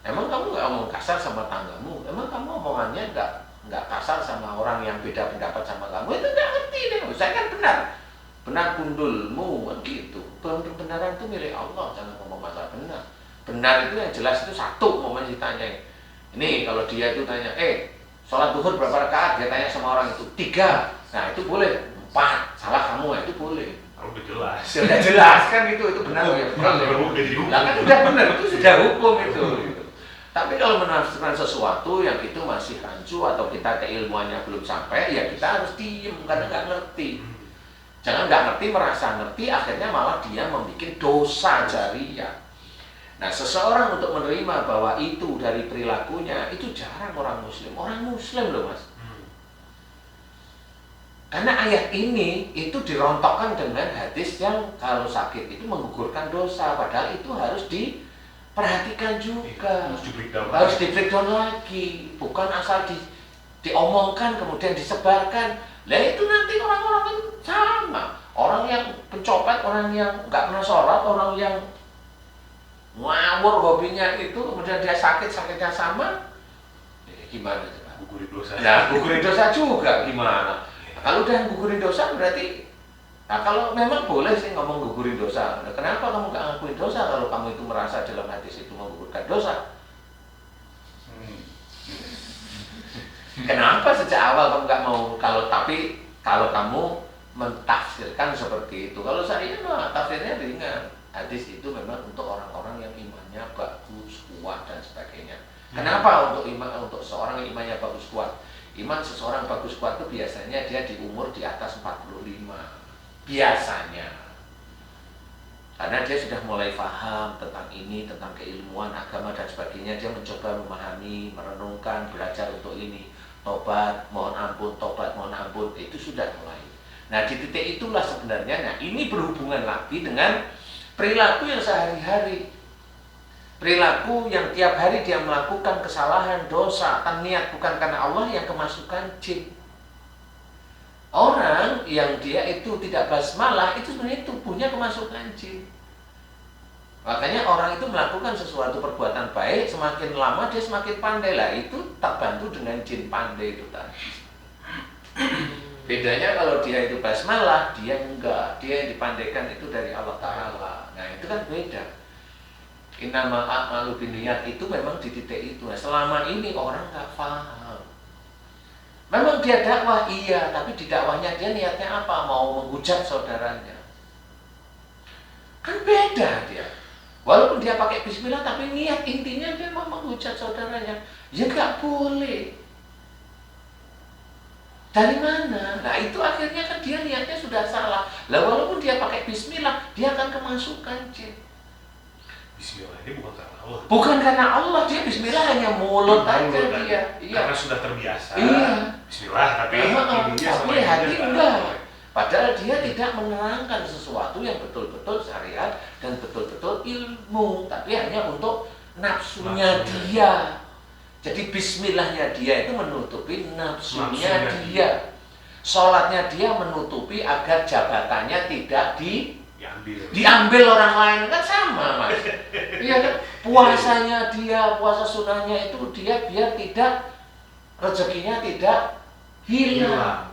Emang kamu nggak ngomong kasar sama tanggamu? Emang kamu omongannya nggak kasar sama orang yang beda pendapat sama kamu? Itu nggak ngerti deh. Saya kan benar gundulmu kan gitu. Kebenaran itu milik Allah, jangan ngomong masalah benar. Benar itu yang jelas itu satu momen ditanya. Ini kalau dia itu tanya, sholat duhur berapa rakaat? Dia tanya sama orang itu 3. Nah itu boleh 4. Salah kamu itu boleh. Kalau udah jelas. Sudah jelas kan itu benar ya. Lah kan udah benar itu sudah hukum itu. Tapi kalau menafsirkan sesuatu yang itu masih rancu atau kita keilmuannya belum sampai, ya kita harus diem karena nggak ngerti. Jangan nggak ngerti merasa ngerti, akhirnya malah dia membuat dosa jariah. Nah, seseorang untuk menerima bahwa itu dari perilakunya itu jarang orang Muslim. Orang Muslim loh Mas. Karena ayat ini itu dirontokkan dengan hadis yang kalau sakit itu menggugurkan dosa, padahal itu harus diperhatikan juga, harus di breakdown lagi, bukan asal diomongkan kemudian disebarkan. Lah itu nanti orang-orang kan sama, orang yang pencopet, orang yang nggak pernah sholat, orang yang ngawur hobinya itu kemudian dia sakitnya sama, gimana coba? Gugurin dosa. Nah, gugurin dosa juga gimana? Kalau udah gugurin dosa berarti, nah kalau memang boleh sih ngomong gugurin dosa. Nah, kenapa kamu gak ngakuin dosa kalau kamu itu merasa dalam hadis itu menggugurkan dosa? Kenapa sejak awal kamu gak mau? Kalau kamu mentafsirkan seperti itu, kalau saya mah tafsirnya ringan. Hadis itu memang untuk orang-orang yang imannya bagus, kuat dan sebagainya. Kenapa untuk seorang yang imannya bagus kuat? Iman seseorang bagus kuat itu biasanya dia di umur di atas 45. Biasanya. Karena dia sudah mulai paham tentang ini, tentang keilmuan agama dan sebagainya. Dia mencoba memahami, merenungkan, belajar untuk ini. Tobat, mohon ampun, itu sudah mulai. Nah di titik itulah sebenarnya, nah ini berhubungan lagi dengan perilaku yang sehari-hari. Perilaku yang tiap hari dia melakukan kesalahan, dosa, kan niat bukan karena Allah yang kemasukan jin. Orang yang dia itu tidak basmalah itu sebenarnya tubuhnya kemasukan jin. Makanya orang itu melakukan sesuatu perbuatan baik, semakin lama dia semakin pandai lah. Itu tak bantu dengan jin pandai itu tadi. Bedanya kalau dia itu basmalah, dia enggak. Dia yang dipandaikan itu dari Allah Ta'ala. Nah itu kan beda. Innamal a'malu binniyat itu memang di titik itu. Nah, selama ini orang nggak paham. Memang dia dakwah, iya, tapi di dakwahnya dia niatnya apa? Mau menghujat saudaranya. Kan beda dia. Walaupun dia pakai bismillah, tapi niat intinya dia mau menghujat saudaranya. Ya nggak boleh. Dari mana? Nah itu akhirnya kan dia niatnya sudah salah. Lah walaupun dia pakai bismillah, dia akan kemasukan jin. Bismillah ini bukan karena Allah. Bukan karena Allah, dia bismillah hanya mulut aja dia. Iya. Karena sudah terbiasa. Iya. Bismillah, tapi ininya sama tapi hati ininya enggak. Padahal dia tidak menerangkan sesuatu yang betul-betul syariat dan betul-betul ilmu, tapi hanya untuk nafsunya dia. Jadi bismillahnya dia itu menutupi nafsunya dia. Sholatnya dia menutupi agar jabatannya tidak diambil orang lain, kan sama Mas. Iya kan? Puasanya dia, puasa sunnahnya itu dia biar tidak, rezekinya tidak hilang.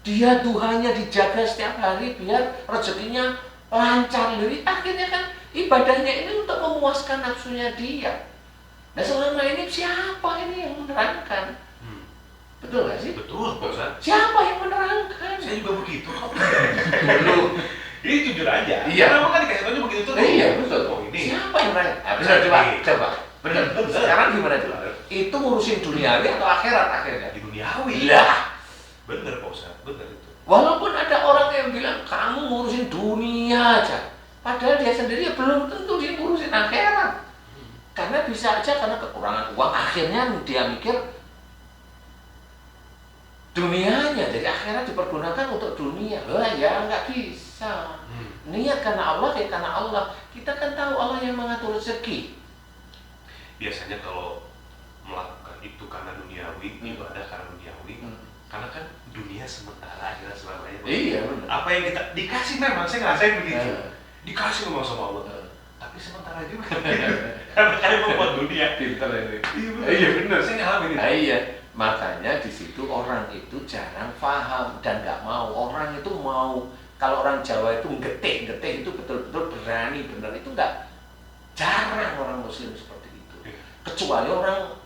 Dia duhanya dijaga setiap hari biar rezekinya lancar. Jadi akhirnya kan ibadahnya ini untuk memuaskan nafsunya dia. Nah selama ini siapa ini yang menerangkan? Betul nggak sih? Betul, Pak Ustaz. Siapa yang menerangkan? Saya juga begitu kok. Dulu. Ini jujur aja. Iya. Karena kan dikasih tahu begitu tuh. Iya betul. Oh, ini. Siapa yang menerangkan? Benar, coba. Benar. Sekarang gimana coba? Itu ngurusin duniawi atau akhirat akhirnya? Di duniawi. Lah. Bener Pak Ustaz, bener itu. Walaupun ada orang yang bilang kamu ngurusin dunia aja, padahal dia sendiri belum tentu dia ngurusin akhirat. Karena bisa aja karena kekurangan uang, akhirnya dia mikir dunianya, jadi akhirat dipergunakan untuk dunia. Wah ya nggak bisa. Niat karena Allah, kayak karena Allah. Kita kan tahu Allah yang mengatur rezeki. Biasanya kalau melakukan itu karena duniawi, ibadah karena duniawi, karena kan dunia sementara, akhirat selamanya. Iya benar. Apa yang kita dikasih memang, saya ngerasain begitu. Dikasih memang sama Allah. Tapi sementara juga. Karena kalian membuat dunia. Pinter ini. Iya benar, saya ngalamin itu. Iya, makanya di situ orang itu jarang paham dan nggak mau. Orang itu mau, kalau orang Jawa itu getih itu betul-betul berani benar, itu nggak, jarang orang Muslim seperti itu. Kecuali orang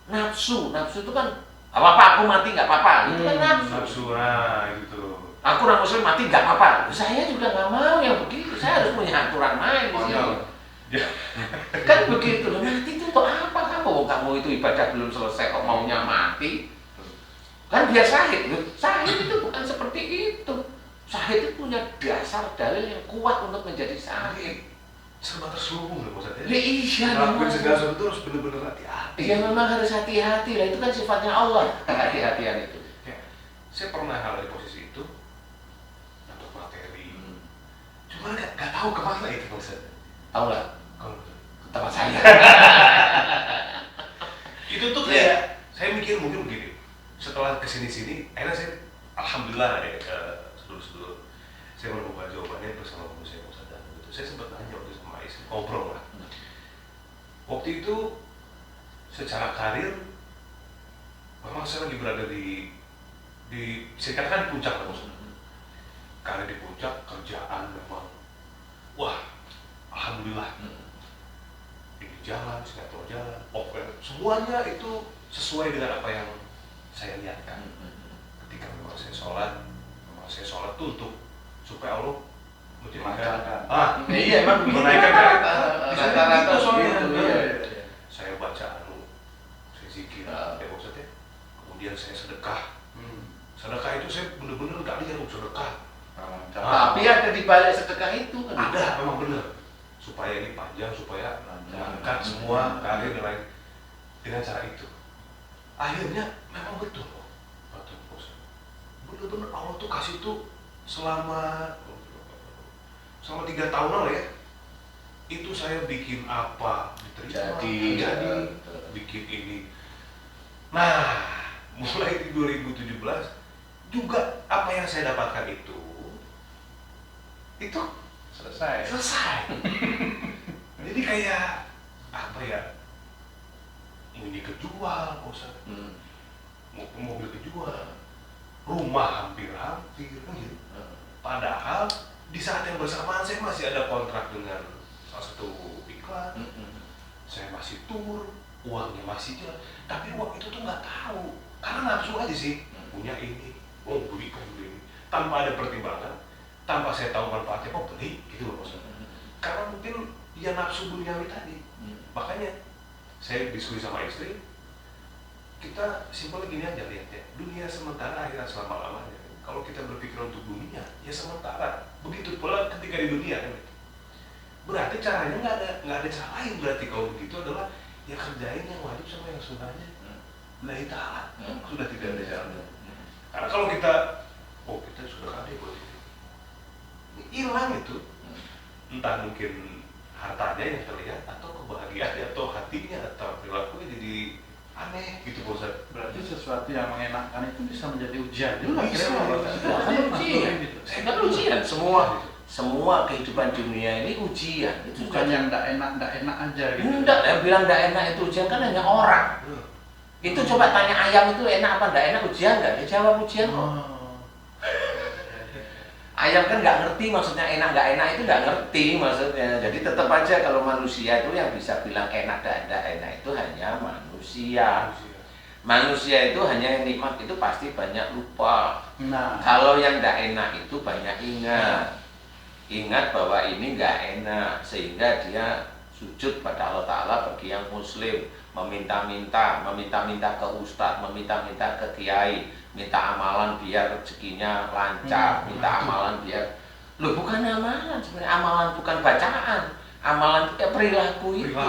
nafsu itu kan apa-apa aku mati nggak apa-apa, itu kan nafsu. Nafsu, nah gitu. Aku orang Muslim mati nggak apa-apa. Saya juga nggak mau yang begitu. Saya harus punya aturan main di sini. Kan begitu loh. Mati itu untuk apa kamu? Kamu itu ibadah belum selesai kok maunya mati. Kan dia syahid. Syahid itu bukan seperti itu. Syahid itu punya dasar dalil yang kuat untuk menjadi syahid. Serba terselubung loh Ustaz. Iya, ngelakuin segala sesuatu itu harus benar-benar hati-hati. Iya memang harus hati-hati lah. Itu kan sifatnya Allah. Hati-hatian itu. Ya, saya pernah hal di posisi itu. Cuma nggak tahu kemana itu Ustaz. Tahu nggak? Ke tempat saya. Itu tuh kayak saya mikir mungkin begini. Setelah kesini-sini, akhirnya saya alhamdulillah sedulur-sedulur saya menemukan jawabannya bersama guru saya Ustaz dan gitu. Saya sempat nanya waktu sama istri, ngobrol lah. Waktu itu secara karir memang saya lagi berada di saya katakan di puncak lah Ustaz. Karir di puncak, kerjaan memang wah, alhamdulillah. Ini jalan, sinetron jalan, semuanya itu sesuai dengan apa yang saya lihatkan. Ketika memang saya sholat tuh untuk supaya Allah menjadikan iya emang menaikkan rata-rata soalnya. Iya. Saya baca saya zikir, maksudnya. Kemudian saya sedekah. Sedekah itu saya benar-benar nggak lihat sedekah. Tapi ada di balik sedekah itu kan? Ada, memang benar. Supaya ini panjang, supaya mengangkat semua karir dan lain dengan cara itu. Akhirnya memang betul loh, benar-benar Allah tuh kasih tuh selama 3 tahunan lah ya. Itu saya bikin apa diterima, jadi bikin ini. Nah, mulai di 2017 juga apa yang saya dapatkan itu selesai. Jadi kayak apa ya? Ini kejual, bosan. Mobil kejual, rumah hampir-hampir kan gitu. Padahal di saat yang bersamaan saya masih ada kontrak dengan salah satu iklan. Saya masih tur, uangnya masih jalan, tapi uang itu tuh nggak tahu Karena nafsu aja sih, punya ini, beli ini, tanpa ada pertimbangan, tanpa saya tahu manfaatnya, beli, gitu loh maksudnya. Karena mungkin ya nafsu duniawi tadi. Makanya saya diskusi sama istri, kita simpel gini aja lihatnya, dunia sementara, akhirat selama-lamanya. Kalau kita berpikir untuk dunia, ya sementara. Begitu pula ketika di dunia kan. Berarti caranya nggak ada cara lain, berarti kalau begitu adalah ya kerjain yang wajib sama yang sunnahnya. Lillahi ta'ala, sudah tidak ada jalan. Karena kalau kita sudah ada buat ini, hilang itu, entah mungkin hartanya yang terlihat, atau kebahagiaannya, atau hatinya, atau perilakunya jadi aneh gitu Pak Ustadz. Berarti sesuatu yang mengenakan itu bisa menjadi ujian juga. Bisa, kan ujian. Semua kehidupan dunia ini ujian. Itu bukan yang nggak enak aja gitu. Enggak, yang bilang nggak enak itu ujian kan hanya orang. Itu coba tanya ayam itu enak apa nggak enak, ujian nggak? Dia jawab ujian kok. Ayam kan nggak ngerti maksudnya enak nggak enak, itu nggak ngerti maksudnya. Jadi tetap aja kalau manusia itu yang bisa bilang enak dan tidak enak itu hanya manusia. Manusia itu hanya yang nikmat itu pasti banyak lupa. Nah, Kalau yang nggak enak itu banyak ingat bahwa ini nggak enak, sehingga dia sujud pada Allah Ta'ala bagi yang muslim, meminta-minta ke ustadz, meminta-minta ke kiai, minta amalan biar rezekinya lancar, minta amalan biar bukan amalan sebenarnya, amalan bukan bacaan, amalan perilaku itu.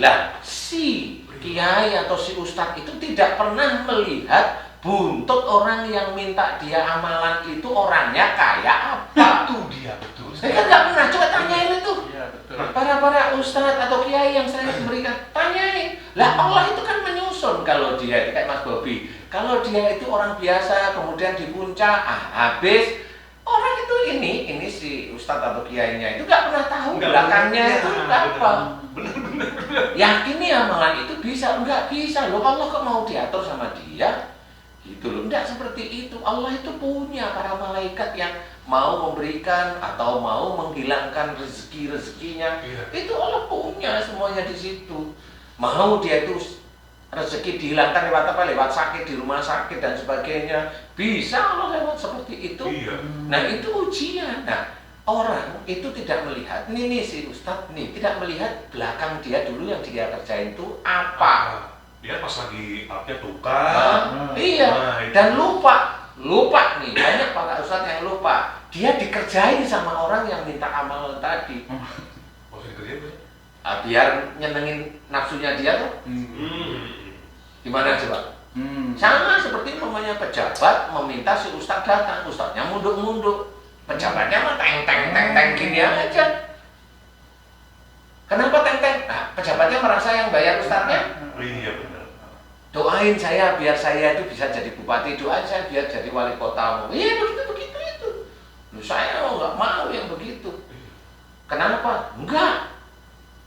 Lah si kiai atau si ustadz itu tidak pernah melihat buntut orang yang minta dia amalan itu orangnya kayak apa. Itu dia betul. Saya kan nggak pernah, coba tanyain itu. iya betul. Para ustadz atau kiai yang saya berikan, tanyain. Lah Allah itu kan menyusun kalau dia itu kayak Mas Bobi. Kalau dia itu orang biasa, kemudian di puncak, habis orang itu ini si ustadz atau kiainya itu nggak pernah tahu belakangnya itu apa. Bener. Yakini amalan itu bisa, nggak bisa loh. Allah kok mau diatur sama dia? Gitu loh, enggak seperti itu. Allah itu punya para malaikat yang mau memberikan atau mau menghilangkan rezekinya. Itu Allah punya semuanya di situ. Mau dia itu rezeki dihilangkan lewat apa? Lewat sakit di rumah sakit dan sebagainya. Bisa Allah lewat seperti itu. Nah itu ujian. Nah orang itu tidak melihat. Nih si Ustadz nih tidak melihat belakang dia dulu yang dia kerjain itu apa. Dia pas lagi upnya tukar. Iya. Dan lupa nih, banyak para ustadz yang lupa. Dia dikerjain sama orang yang minta amalan tadi. Maksudnya kerjain apa? Biar nyenengin nafsunya dia tuh. Gimana coba? Sama seperti namanya pejabat meminta si ustadz datang, ustadznya munduk-munduk, pejabatnya mah teng gini aja. Kenapa teng? Nah, pejabatnya merasa yang bayar ustadznya. Iya benar. Doain saya biar saya itu bisa jadi bupati, doain saya biar jadi wali kotamu. Iya begitu itu. Saya nggak mau yang begitu. Kenapa? Enggak.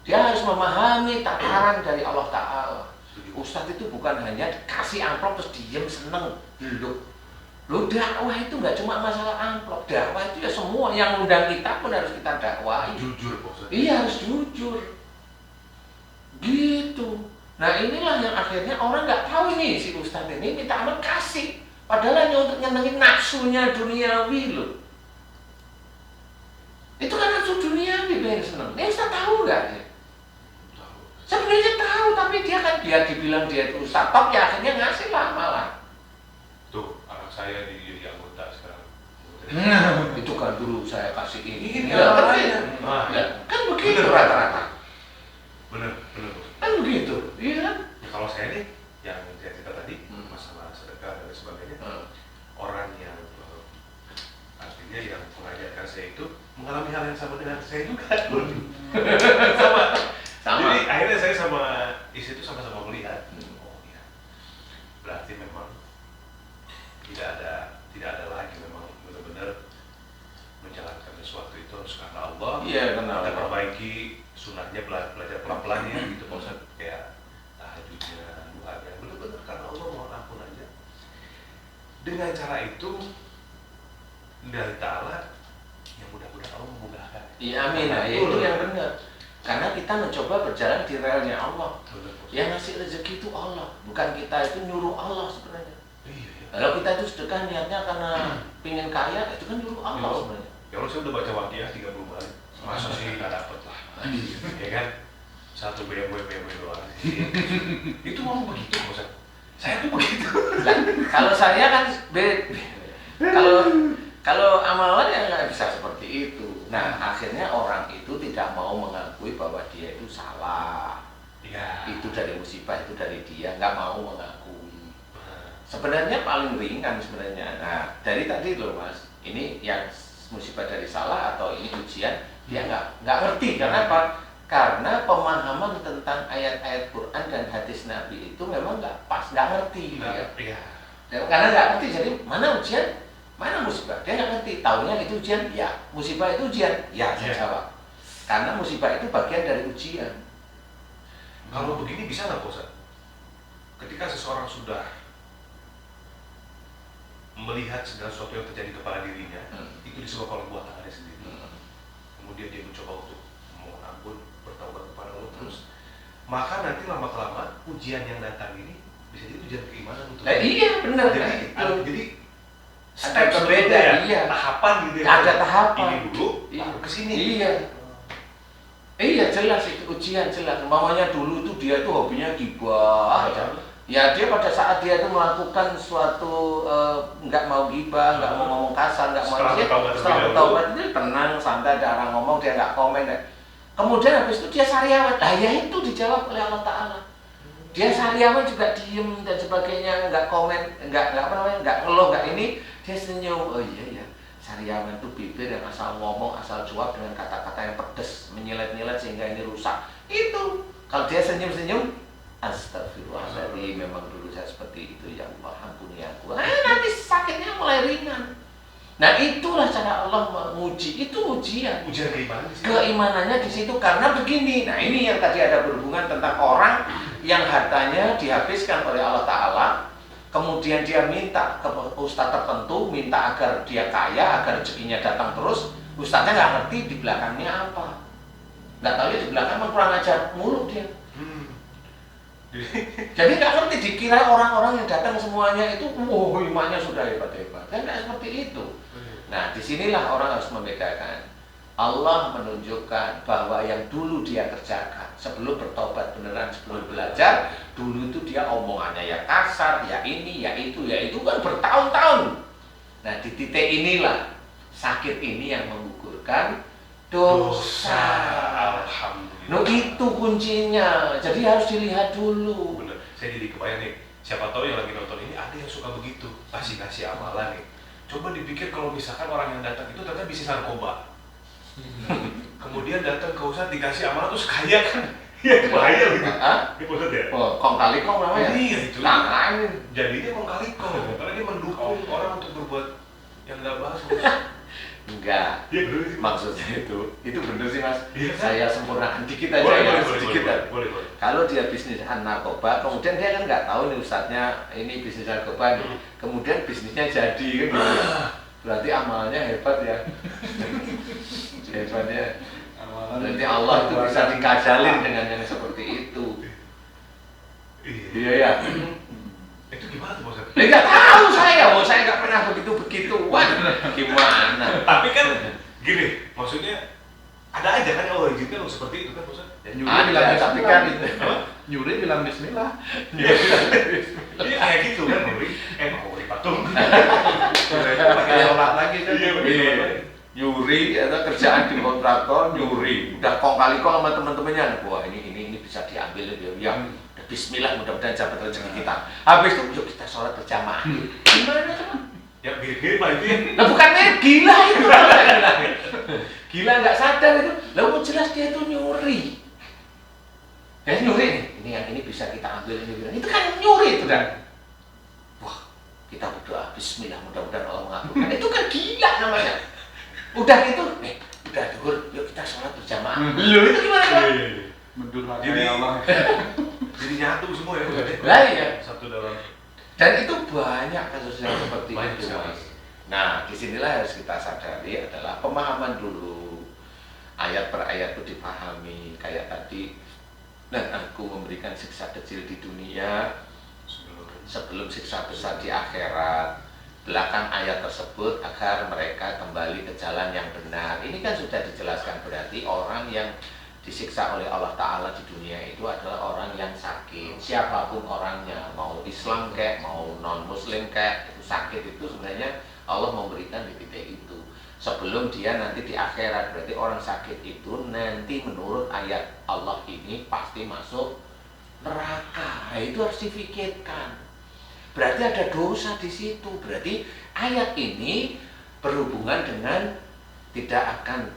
Dia harus memahami takaran dari Allah Ta'ala. Ustadz itu bukan hanya dikasih amplop terus diem seneng. Loh dakwah itu nggak cuma masalah amplop. Dakwah itu ya semua yang undang kita pun harus kita dakwahi. Jujur Pak. Iya harus jujur. Gitu. Nah inilah yang akhirnya orang nggak tahu ini si ustadz ini minta amal kasih. Padahal hanya untuk nyenengin nafsunya duniawi loh. Itu kan nafsu duniawi pengen seneng. Ini ustadz tahu nggak ya? Sebenarnya tahu, tapi dia dibilang dia itu ustadz top ya akhirnya ngasih lah malah. Tuh anak saya jadi anggota sekarang. Itu kan dulu saya kasih ini. Kan begitu rata-rata. Bener. Kan begitu, iya kan? Ya, kalau saya nih, yang saya cerita tadi, masalah sedekah dan sebagainya, orang yang artinya yang mengajarkan saya itu mengalami hal yang sama dengan saya juga. Sama. Jadi akhirnya saya sama istri itu sama-sama melihat, oh ya, berarti memang tidak ada lagi memang benar-benar menjalankan sesuatu itu harus karena Allah. Iya, karena kita perbaiki sunahnya, belajar pelan-pelan ya gitu Pak Ustadz, kayak tahajudnya, duanya, benar-benar karena Allah mohon ampun aja. Dengan cara itu dari Ta'ala, yang mudah-mudahan Allah memudahkan. Iya amin, nah, itu yang benar. Karena kita mencoba berjalan di relnya Allah. Benar, Pak Ustadz. Yang ngasih rezeki itu Allah, bukan kita itu nyuruh Allah sebenarnya. Iya, iya. Kalau kita itu sedekah niatnya karena pingin kaya, itu kan nyuruh Allah Iya. sebenarnya. Ya Allah, saya udah baca Waqiah 30 kali. Masa sih nggak dapet lah. Ya kan? Satu BMW doang. Itu mau begitu, Pak Ustadz. Saya tuh begitu. Nah, kalau saya kan kalau amalan ya nggak bisa seperti itu. Nah, akhirnya orang itu tidak mau mengakui bahwa dia itu salah. Iya. Itu dari musibah, itu dari dia, nggak mau mengakui. Sebenarnya paling ringan sebenarnya. Nah, dari tadi loh Mas, ini yang musibah dari salah atau ini ujian, dia nggak ngerti. Karena apa? Karena pemahaman tentang ayat-ayat Quran dan hadis Nabi itu memang nggak pas, nggak ngerti. Iya. Ya. Karena nggak ngerti, jadi mana ujian, mana musibah, dia nggak ngerti. Taunya itu ujian, ya. Musibah itu ujian, ya. Saya jawab. Karena musibah itu bagian dari ujian. Kalau begini bisa nggak, Pak Ustadz? Ketika seseorang sudah melihat segala sesuatu yang terjadi kepada dirinya, itu disebabkan oleh buatan tangannya sendiri. Kemudian dia mencoba untuk mohon ampun, bertaubat kepada Allah terus. Maka nanti lama-kelamaan ujian yang datang ini bisa jadi ujian keimanan untuk Iya benar. jadi Step berbeda, ya, iya. tahapan gitu ya. Ada tahapan. Ini dulu, Iya. baru kesini. Iya. Iya jelas itu ujian jelas. Mamanya dulu itu dia tuh hobinya gibah. Ya dia pada saat dia itu melakukan suatu nggak mau gibah, nggak mau ngomong kasar, nggak mau setelah bertaubat itu tenang, santai, ada orang ngomong dia nggak komen. Kemudian habis itu dia sariawan. Nah ya itu dijawab oleh Allah Taala. Dia sariawan juga diem dan sebagainya, nggak komen, nggak apa namanya, nggak ngeluh, nggak ini. Dia senyum. Oh iya ya. Sariawan itu bibir yang asal ngomong, asal jawab dengan kata-kata yang pedas, menyilet-nyilet sehingga ini rusak. Itu kalau dia senyum-senyum, astagfirullahaladzim, memang dulu saya seperti itu, ya Allah ampuni aku. Nanti sakitnya mulai ringan. Nah itulah cara Allah menguji, itu ujian. Ujian keimanan di situ. Keimanannya di situ karena begini. Nah ini yang tadi ada berhubungan tentang orang yang hartanya dihabiskan oleh Allah Ta'ala. Kemudian dia minta ke ustadz tertentu, minta agar dia kaya, agar rezekinya datang terus. Ustadznya nggak ngerti di belakangnya apa. Nggak tahu ya di belakang kurang ajar mulu dia. Jadi nggak ngerti, dikira orang-orang yang datang semuanya itu, imannya sudah hebat-hebat. Kan nggak seperti itu. Nah disinilah orang harus membedakan. Allah menunjukkan bahwa yang dulu dia kerjakan sebelum bertobat beneran, sebelum belajar, dulu itu dia omongannya ya kasar, ya ini, ya itu kan bertahun-tahun. Nah di titik inilah sakit ini yang menggugurkan dosa. Alhamdulillah. No itu kuncinya. Jadi harus dilihat dulu. Bener. Saya jadi kebayang nih. Siapa tahu yang lagi nonton ini ada yang suka begitu, kasih amalan nih. Coba dipikir kalau misalkan orang yang datang itu ternyata bisnis narkoba. Kemudian datang ke Ustadz dikasih amalan terus kaya kan? Ya bahaya gitu. Ini Ustadz ya? Oh, kong kali kong namanya. Iya itu. Nah, Jadinya kong kali kong. Karena dia mendukung orang untuk berbuat yang nggak bagus. enggak. Iya bener sih. Maksudnya itu bener sih Mas. Iya. Saya sempurnakan dikit aja Boleh. sedikit. Kalau dia bisnis narkoba, kemudian dia kan nggak tahu nih ustadznya ini bisnis narkoba nih. Kemudian bisnisnya jadi kan gitu. Berarti amalnya hebat ya. Hebatnya. Berarti Allah itu bisa dikadalin dengan yang seperti itu. Iya ya. Itu gimana tuh Ustadz? Nggak tahu saya nggak pernah begitu-begituan. Gimana? Tapi kan gini, maksudnya ada aja kan yang Allah izinkan untuk seperti itu kan Ustadz? Ya, nyuri bilang tapi bismillah. kan itu. Nyuri bilang bismillah. Iya kayak gitu kan mau dipatung. Pakai sholat lagi kan. Iya. Nyuri atau kerjaan di kontraktor nyuri udah kong kali kong sama teman-temannya, wah ini bisa diambil ya bismillah mudah-mudahan dapat rezeki kita. Habis itu yuk kita sholat berjamaah. Gimana coba? Ya mirip-mirip lah itu ya. Nah bukan gila itu. Gila nggak sadar itu. Lah jelas dia itu nyuri. Ya nyuri ini bisa kita ambil ini. Itu kan nyuri itu kan. Wah kita berdoa bismillah mudah-mudahan Allah mengabulkan. Itu kan gila namanya. Udah gitu, udah duhur, yuk kita sholat berjamaah. Loh itu gimana? Iya. Mendurhaka Jadi Allah. jadi nyatu semua ya Ustadz. Lah iya. Satu dalam. Dan itu banyak kasus yang seperti Banyak itu sekali. Mas. Nah disinilah harus kita sadari adalah pemahaman dulu. ayat per ayat itu dipahami kayak tadi, dan aku memberikan siksa kecil di dunia sebelum siksa besar di akhirat. Belakang ayat tersebut agar mereka kembali ke jalan yang benar. Ini kan sudah dijelaskan, berarti orang yang disiksa oleh Allah Ta'ala di dunia itu adalah orang yang sakit. Siapapun orangnya, mau Islam kayak, mau non-Muslim kayak, itu sakit itu sebenarnya Allah memberikan di titik itu. Sebelum dia nanti di akhirat, berarti orang sakit itu nanti menurut ayat Allah ini pasti masuk neraka. Nah, itu harus difikirkan. Berarti ada dosa di situ. Berarti ayat ini berhubungan dengan tidak akan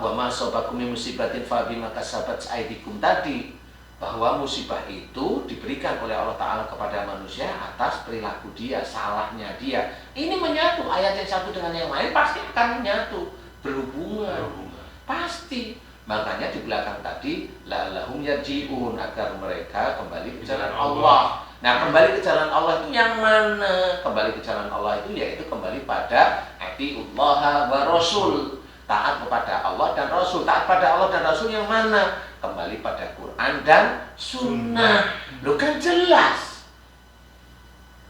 wa ma asabakum min musibatin fa bima kasabat aydikum tadi, bahwa musibah itu diberikan oleh Allah Ta'ala kepada manusia atas perilaku dia, salahnya dia. Ini menyatu, ayat yang satu dengan yang lain pasti akan menyatu, berhubungan. Pasti. Makanya di belakang tadi la'allahum yarji'un, agar mereka kembali ke jalan Allah. Nah, kembali ke jalan Allah itu yang mana? Kembali ke jalan Allah itu yaitu kembali pada atiullah wa rasul, taat kepada Allah dan Rasul. Taat pada Allah dan Rasul yang mana? Kembali pada Quran dan Sunnah. Loh, kan jelas.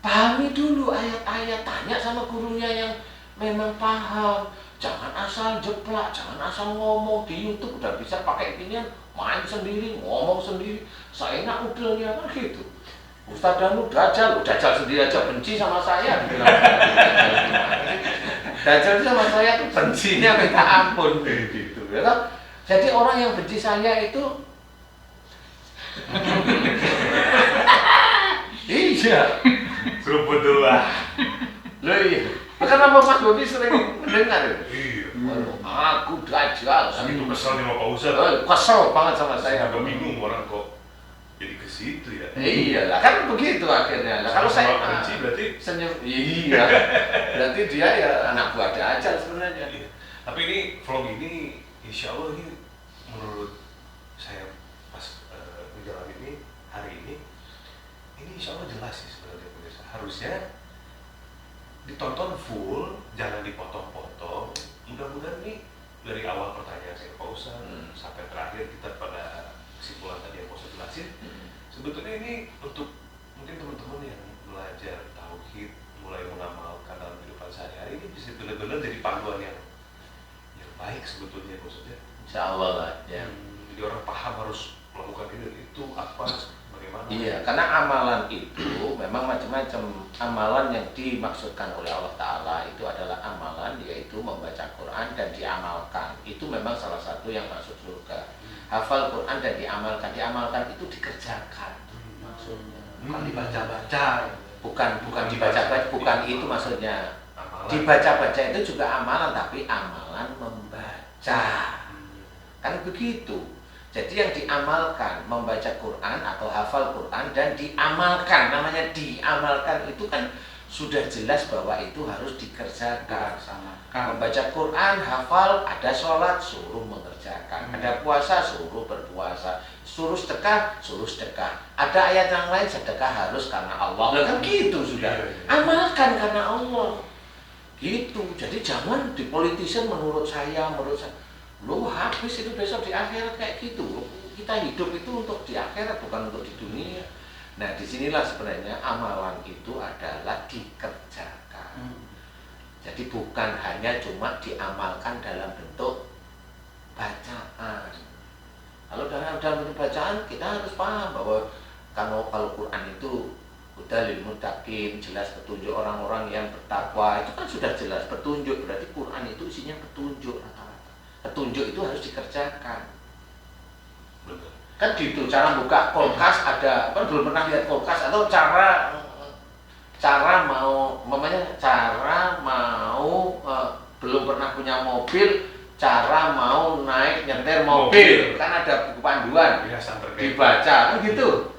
Pahami dulu ayat-ayat, tanya sama gurunya yang memang paham. Jangan asal jeplak, jangan asal ngomong di YouTube udah bisa pakai ginian, main sendiri, ngomong sendiri, seenak udelnya kan gitu. Ustaz Danu Dajjal sendiri aja benci sama saya. Dajjal sama saya tuh bencinya minta ampun gitu. Ya, jadi orang yang benci saya itu iya. Seruput dulu lah. Loh iya. Kenapa Mas Bobi sering mendengar? Iya. Aku Dajjal. Itu kesel nih sama Pak Ustaz. Kesel banget sama saya. Agak bingung orang kok jadi ke situ ya. Iya lah, kan begitu akhirnya. Nah, kalau saya benci berarti senyum. Iya. Berarti dia ya anak buah Dajjal sebenarnya. Iya. Tapi ini vlog ini insya Allah ini menurut saya pas menjalani ini hari ini insya Allah jelas sih sebenarnya pemirsa. Harusnya ditonton full, jangan dipotong-potong. Mudah-mudahan nih dari awal pertanyaan saya Pak Ustaz sampai terakhir kita pada kesimpulan tadi yang mau saya jelasin. Sebetulnya ini untuk mungkin teman-teman yang belajar tauhid, mulai mengamalkan dalam kehidupan sehari-hari, ini bisa benar-benar jadi panduan yang baik sebetulnya maksudnya. Insya Allah lah ya. Jadi orang paham harus melakukan ini dan itu apa, bagaimana. Iya, karena amalan itu memang macam-macam. Amalan yang dimaksudkan oleh Allah Ta'ala itu adalah amalan yaitu membaca Quran dan diamalkan. Itu memang salah satu yang masuk surga. Hafal Quran dan diamalkan itu dikerjakan maksudnya. Bukan dibaca-baca. Bukan dibaca-baca, bukan itu maksudnya. Amalan. Dibaca-baca itu juga amalan, tapi amalan membaca. Kan begitu. Jadi yang diamalkan, membaca Quran atau hafal Quran dan diamalkan, namanya diamalkan itu kan sudah jelas bahwa itu harus dikerjakan. Membaca Quran, hafal, ada sholat, suruh mengerjakan. Ada puasa, suruh berpuasa. Suruh sedekah, Ada ayat yang lain, sedekah harus karena Allah. Kan gitu sudah. Amalkan karena Allah. Gitu. Jadi jangan dipolitisin menurut saya. Lo habis itu besok di akhirat kayak gitu. Kita hidup itu untuk di akhirat, bukan untuk di dunia. Nah, disinilah sebenarnya amalan itu adalah dikerjakan. Jadi bukan hanya cuma diamalkan dalam bentuk bacaan. Kalau dalam bentuk bacaan kita harus paham bahwa kalau Quran itu udah lil muttaqin, jelas petunjuk orang-orang yang bertakwa, itu kan sudah jelas petunjuk. Berarti Quran itu isinya petunjuk rata-rata. Petunjuk itu harus dikerjakan. Betul. Kan gitu, cara buka kulkas ada, kan belum pernah lihat kulkas, atau cara mau belum pernah punya mobil, cara mau naik nyetir mobil, kan ada buku panduan, dibaca, kan gitu.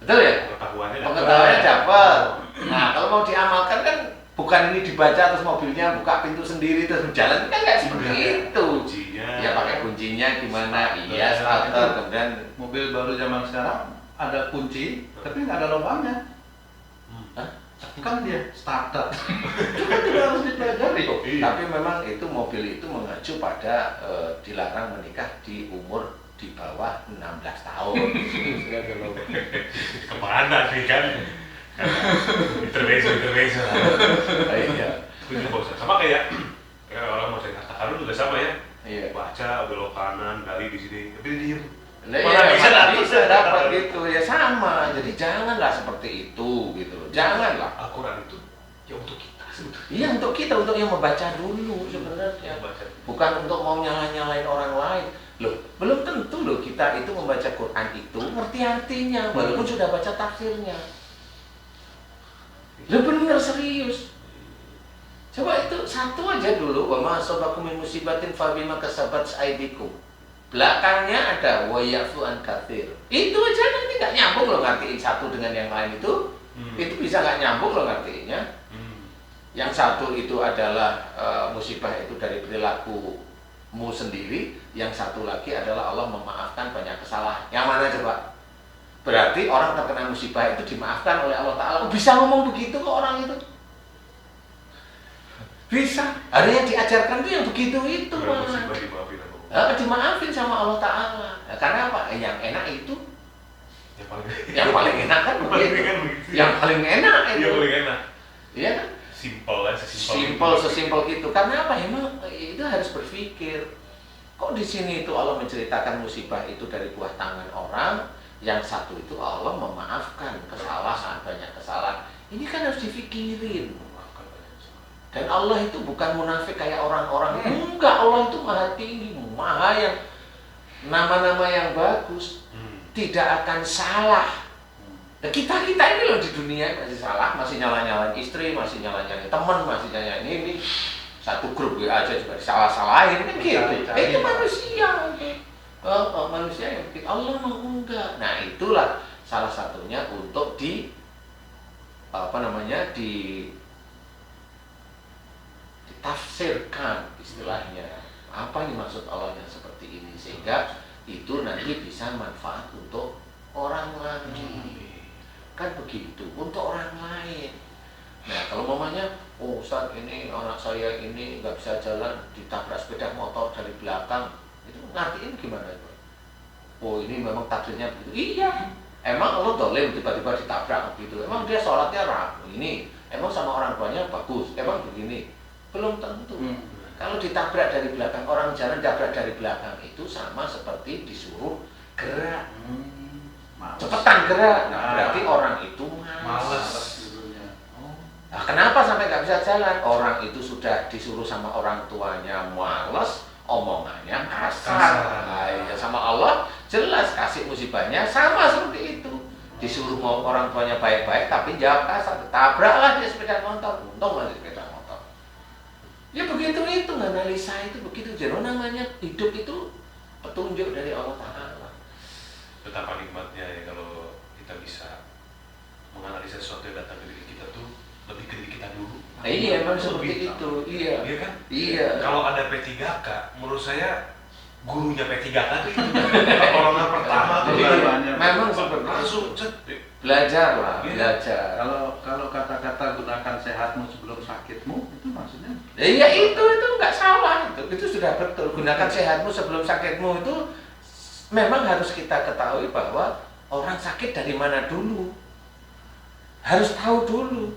Betul ya? Pengetahuannya dapat. Nah, kalau mau diamalkan kan bukan ini dibaca terus mobilnya buka pintu sendiri terus berjalan, kan nggak seperti itu. Kuncinya. Ya pakai kuncinya gimana? Iya, starter, kemudian mobil baru zaman sekarang ada kunci, tapi nggak ada lubangnya. Kan dia standar. Itu kan tidak harus dipelajari. Iya. Tapi memang itu mobil itu mengacu pada dilarang menikah di umur di bawah 16 tahun. Kemana sih kan? Intermezzo. Iya. Setuju Pak Ustadz. Sama kayak orang mau cerita Harun juga sama ya. Iya. Baca belok kanan, gali di sini, tapi dia diem. Nah, Mana iya, bisa mana dapat? bisa dapat gitu ya, sama. Jadi janganlah seperti itu gitu loh. Janganlah. Al-Quran itu ya untuk kita sebetulnya. Iya, untuk kita, untuk yang membaca dulu sebenarnya. Baca. Bukan untuk mau nyalain orang lain. Loh, belum tentu loh kita itu membaca Quran itu ngerti artinya walaupun sudah baca tafsirnya. Loh, benar serius. Coba itu satu aja dulu, wa ma asabakum min musibatin fa bima kasabat aydikum. Belakangnya ada wa yafu an katsir. Itu aja nanti nggak nyambung loh ngertiin satu dengan yang lain itu. Itu bisa nggak nyambung loh ngertiinnya. Yang satu itu adalah musibah itu dari perilakumu sendiri, yang satu lagi adalah Allah memaafkan banyak kesalahan. Yang mana coba? Berarti orang terkena musibah itu dimaafkan oleh Allah Ta'ala. Bisa ngomong begitu kok orang itu? Bisa. Ada yang diajarkan tuh yang begitu itu malah. Dimaafin sama Allah Ta'ala. Nah, karena apa? Yang enak itu yang paling enak kan begitu. Yang paling enak itu. Yang paling enak. Iya kan? Simpel lah, Sesimpel gitu. Karena apa? Emang itu harus berpikir. Kok di sini itu Allah menceritakan musibah itu dari buah tangan orang, yang satu itu Allah memaafkan kesalahan, banyak kesalahan. Ini kan harus dipikirin. Dan Allah itu bukan munafik kayak orang-orang. Enggak, Allah itu maha tinggi, maha yang nama-nama yang bagus. Tidak akan salah. Nah, kita ini loh di dunia masih salah, masih nyala-nyalain istri, masih nyala-nyalain teman, masih nyala-nyalain ini. Satu grup WA aja juga disalah-salahin kan gitu. Itu manusia. Manusia yang bikin, Allah mau enggak. Nah, itulah salah satunya untuk ditafsirkan istilahnya. Apa yang maksud Allah yang seperti ini, sehingga itu nanti bisa manfaat untuk orang lain. Kan begitu, untuk orang lain. Nah, kalau mamanya, oh Ustaz, ini anak saya ini nggak bisa jalan, ditabrak sepeda motor dari belakang, itu ngertiin gimana itu? Oh, ini memang takdirnya begitu. Iya, emang Allah dolim tiba-tiba ditabrak begitu. Emang dia sholatnya ini, emang sama orang tuanya bagus, emang begini. Belum tentu. Kalau ditabrak dari belakang, orang jalan tabrak dari belakang itu sama seperti disuruh gerak. Cepetan gerak. Nah, berarti orang itu malas. Nah, kenapa sampai nggak bisa jalan? Orang itu sudah disuruh sama orang tuanya malas, omongannya kasar. Nah, ya sama Allah jelas kasih musibahnya sama seperti itu. Disuruh mau orang tuanya baik-baik tapi jawab kasar. Tabraklah dia sepeda motor. Untung masih sepeda motor. Ya begitu itu, analisa itu begitu. Jadi namanya hidup itu petunjuk dari Allah Ta'ala. Betapa nikmatnya ya kalau kita bisa menganalisa sesuatu yang datang dari diri kita tuh lebih ke diri kita dulu. Iya, memang seperti itu. Iya. Iya kan? Iya. Kalau ada P3K, menurut saya gurunya P3K itu pertolongan pertama tuh memang seperti langsung belajar lah, belajar. Kalau kata-kata gunakan sehatmu sebelum sakitmu, itu maksudnya? Iya, itu nggak salah. Itu sudah betul. Gunakan sehatmu sebelum sakitmu itu memang harus kita ketahui bahwa orang sakit dari mana dulu. Harus tahu dulu.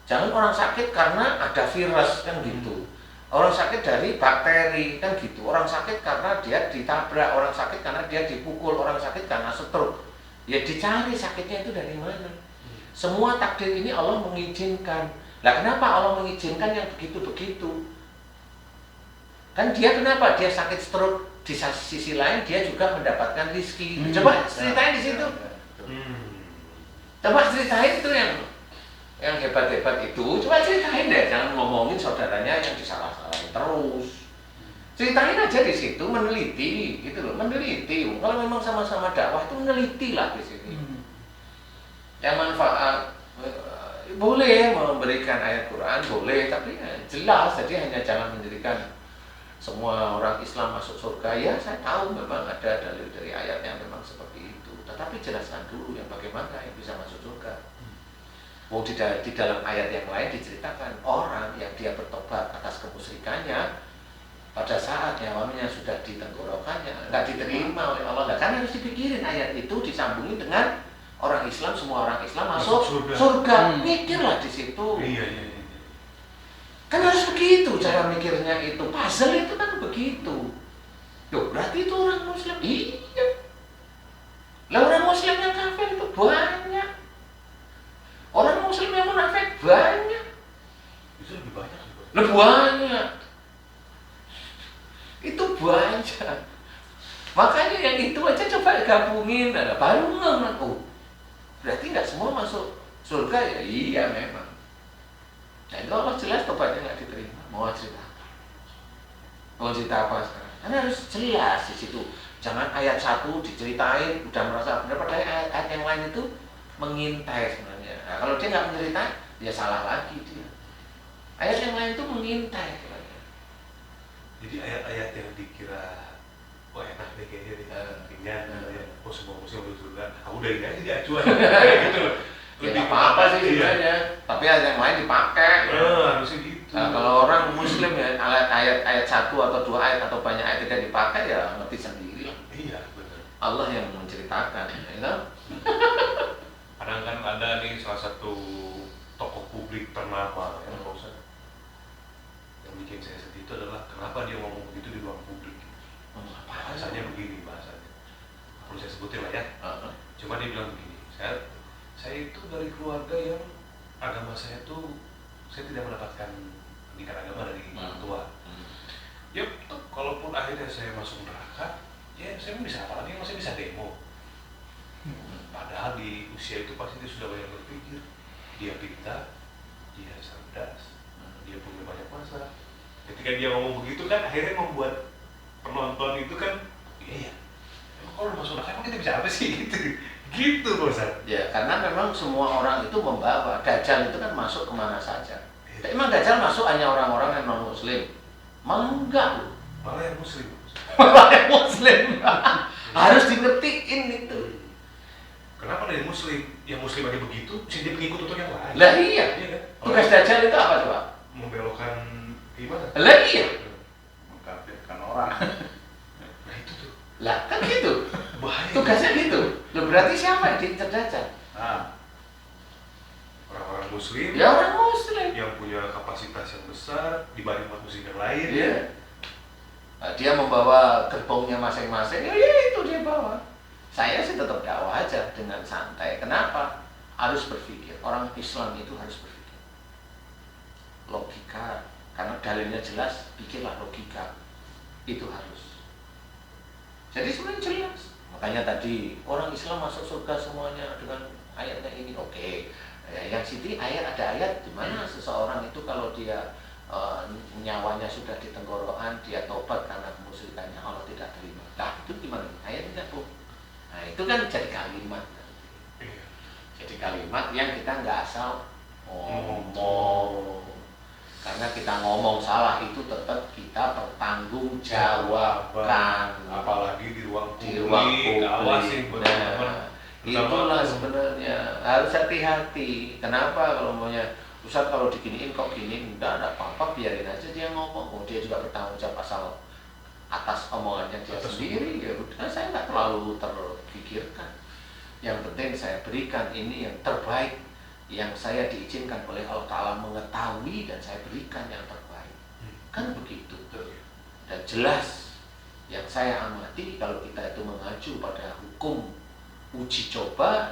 Jangan orang sakit karena ada virus kan gitu. Orang sakit dari bakteri kan gitu. Orang sakit karena dia ditabrak, orang sakit karena dia dipukul, orang sakit karena stroke. Ya dicari sakitnya itu dari mana. Semua takdir ini Allah mengizinkan. Nah, kenapa Allah mengizinkan yang begitu-begitu? Kan dia kenapa? Dia sakit stroke. Di sisi lain dia juga mendapatkan rezeki. Coba ceritain di situ. Coba ceritain itu yang hebat-hebat itu. Coba ceritain deh, jangan ngomongin saudaranya yang disalah-salahin terus. Ceritain aja di situ, meneliti gitu loh, meneliti. Kalau memang sama-sama dakwah itu meneliti lah di sini. Yang manfaat boleh memberikan ayat Quran, boleh, tapi jelas. Jadi hanya jangan menjadikan semua orang Islam masuk surga. Ya, saya tahu memang ada dalil dari ayat yang memang seperti itu. Tetapi jelaskan dulu yang bagaimana yang bisa masuk surga. Oh, di dalam ayat yang lain diceritakan orang yang dia bertobat atas kemusyrikannya pada saat nyawanya sudah di tenggorokannya nggak diterima oleh Allah. Nah, kan harus dipikirin ayat itu disambungin dengan orang Islam, semua orang Islam masuk surga. Mikirlah di situ. Iya. Kan harus begitu cara mikirnya itu. Puzzle itu kan begitu. Loh, berarti itu orang Muslim. Iya. Lah orang Muslim yang kafir itu banyak. Orang Muslim yang munafik banyak. Bisa lebih banyak. Lebih banyak. Itu banyak. Makanya yang itu aja coba gabungin, baru ngomong. Oh, berarti nggak semua masuk surga ya? Iya memang. Nah itu Allah jelas tobatnya nggak diterima. Mau cerita apa? Mau cerita apa sekarang? Karena harus jelas di situ. Jangan ayat 1 diceritain udah merasa benar, padahal ayat yang lain itu mengintai sebenarnya. Nah, kalau dia nggak menceritain, ya salah lagi dia. Ayat yang lain itu mengintai sebenarnya. Jadi ayat-ayat yang dikira wah enak deh kayaknya nih, kenyang, oh semua musim surga. Aku udah ini aja di acuan, kayak gitu loh. Ya apa-apa sih sebenarnya. Tapi ayat yang lain dipakai. Harusnya gitu. Nah, kalau orang Muslim ya ayat 1 atau 2 ayat atau banyak ayat tidak dipakai ya ngerti sendiri lah. Iya benar. Allah yang menceritakan, ya kan? Kadang kan ada nih salah satu tokoh publik ternama ya Pak Ustadz. Yang bikin saya sedih itu adalah kenapa dia ngomong begitu di ruang publik. Bahasanya begini bahasanya. Perlu saya sebutin lah ya. Cuma dia bilang begini, saya itu dari keluarga yang agama saya tuh saya tidak mendapatkan pendidikan agama dari orang tua. Ya, tuh, kalaupun akhirnya saya masuk neraka, ya saya bisa apa lagi? Masih bisa demo. Padahal di usia itu pasti dia sudah banyak berpikir. Dia pintar, dia cerdas, dia punya banyak masa. Ketika dia ngomong begitu kan akhirnya membuat penonton itu kan, iya. Kalau masuk neraka emang kita bisa apa sih gitu? Gitu Bosan. Ya, karena memang semua orang itu membawa. Dajjal itu kan masuk kemana saja. Emang Dajjal masuk hanya orang-orang yang non Muslim? Malah enggak loh. Malah yang Muslim. Malah yang Muslim. Harus dingertiin itu. Kenapa dari Muslim? Yang Muslim aja begitu, mesti dia mengikut untuk yang lain. Lah iya. Iya kan? Tugas Dajjal itu apa coba? Membelokkan gimana? Lah iya. Mengkafirkan orang. Nah itu tuh. Lah kan gitu. Bahaya. Tugasnya gitu. Loh, berarti siapa yang diincar Dajjal? Orang-orang Muslim. Ya orang Muslim. Yang punya kapasitas yang besar dibanding umat Muslim yang lain. Iya. Nah, dia membawa gerbongnya masing-masing. Ya itu dia bawa. Saya sih tetap dakwah aja dengan santai. Kenapa? Harus berpikir. Orang Islam itu harus berpikir. Logika. Karena dalilnya jelas, pikirlah logika. Itu harus. Jadi sebenarnya jelas. Makanya tadi orang Islam masuk surga semuanya dengan ayatnya ini. Oke. Yang Siti ayat ada ayat di mana seseorang itu kalau dia nyawanya sudah di tenggorokan, dia tobat karena kemusyrikannya, Allah tidak terima. Nah itu gimana? Ayatnya tuh. Nah itu kan jadi kalimat. Jadi kalimat yang kita nggak asal ngomong. Karena kita ngomong salah itu tetap kita pertanggungjawabkan. Apalagi di ruang publik. Awasin Nah, itulah sebenarnya harus hati-hati. Kenapa kalau maunya Ustaz kalau diginiin kok gini? Enggak ada apa-apa, biarin aja dia ngomong. Oh, dia juga bertanggung jawab asal atas omongannya dia sendiri. Ya udah, saya nggak terlalu terpikirkan. Yang penting saya berikan ini yang terbaik, yang saya diizinkan oleh Allah Ta'ala mengetahui, dan saya berikan yang terbaik. Kan begitu. Dan jelas yang saya amati kalau kita itu mengacu pada hukum uji coba,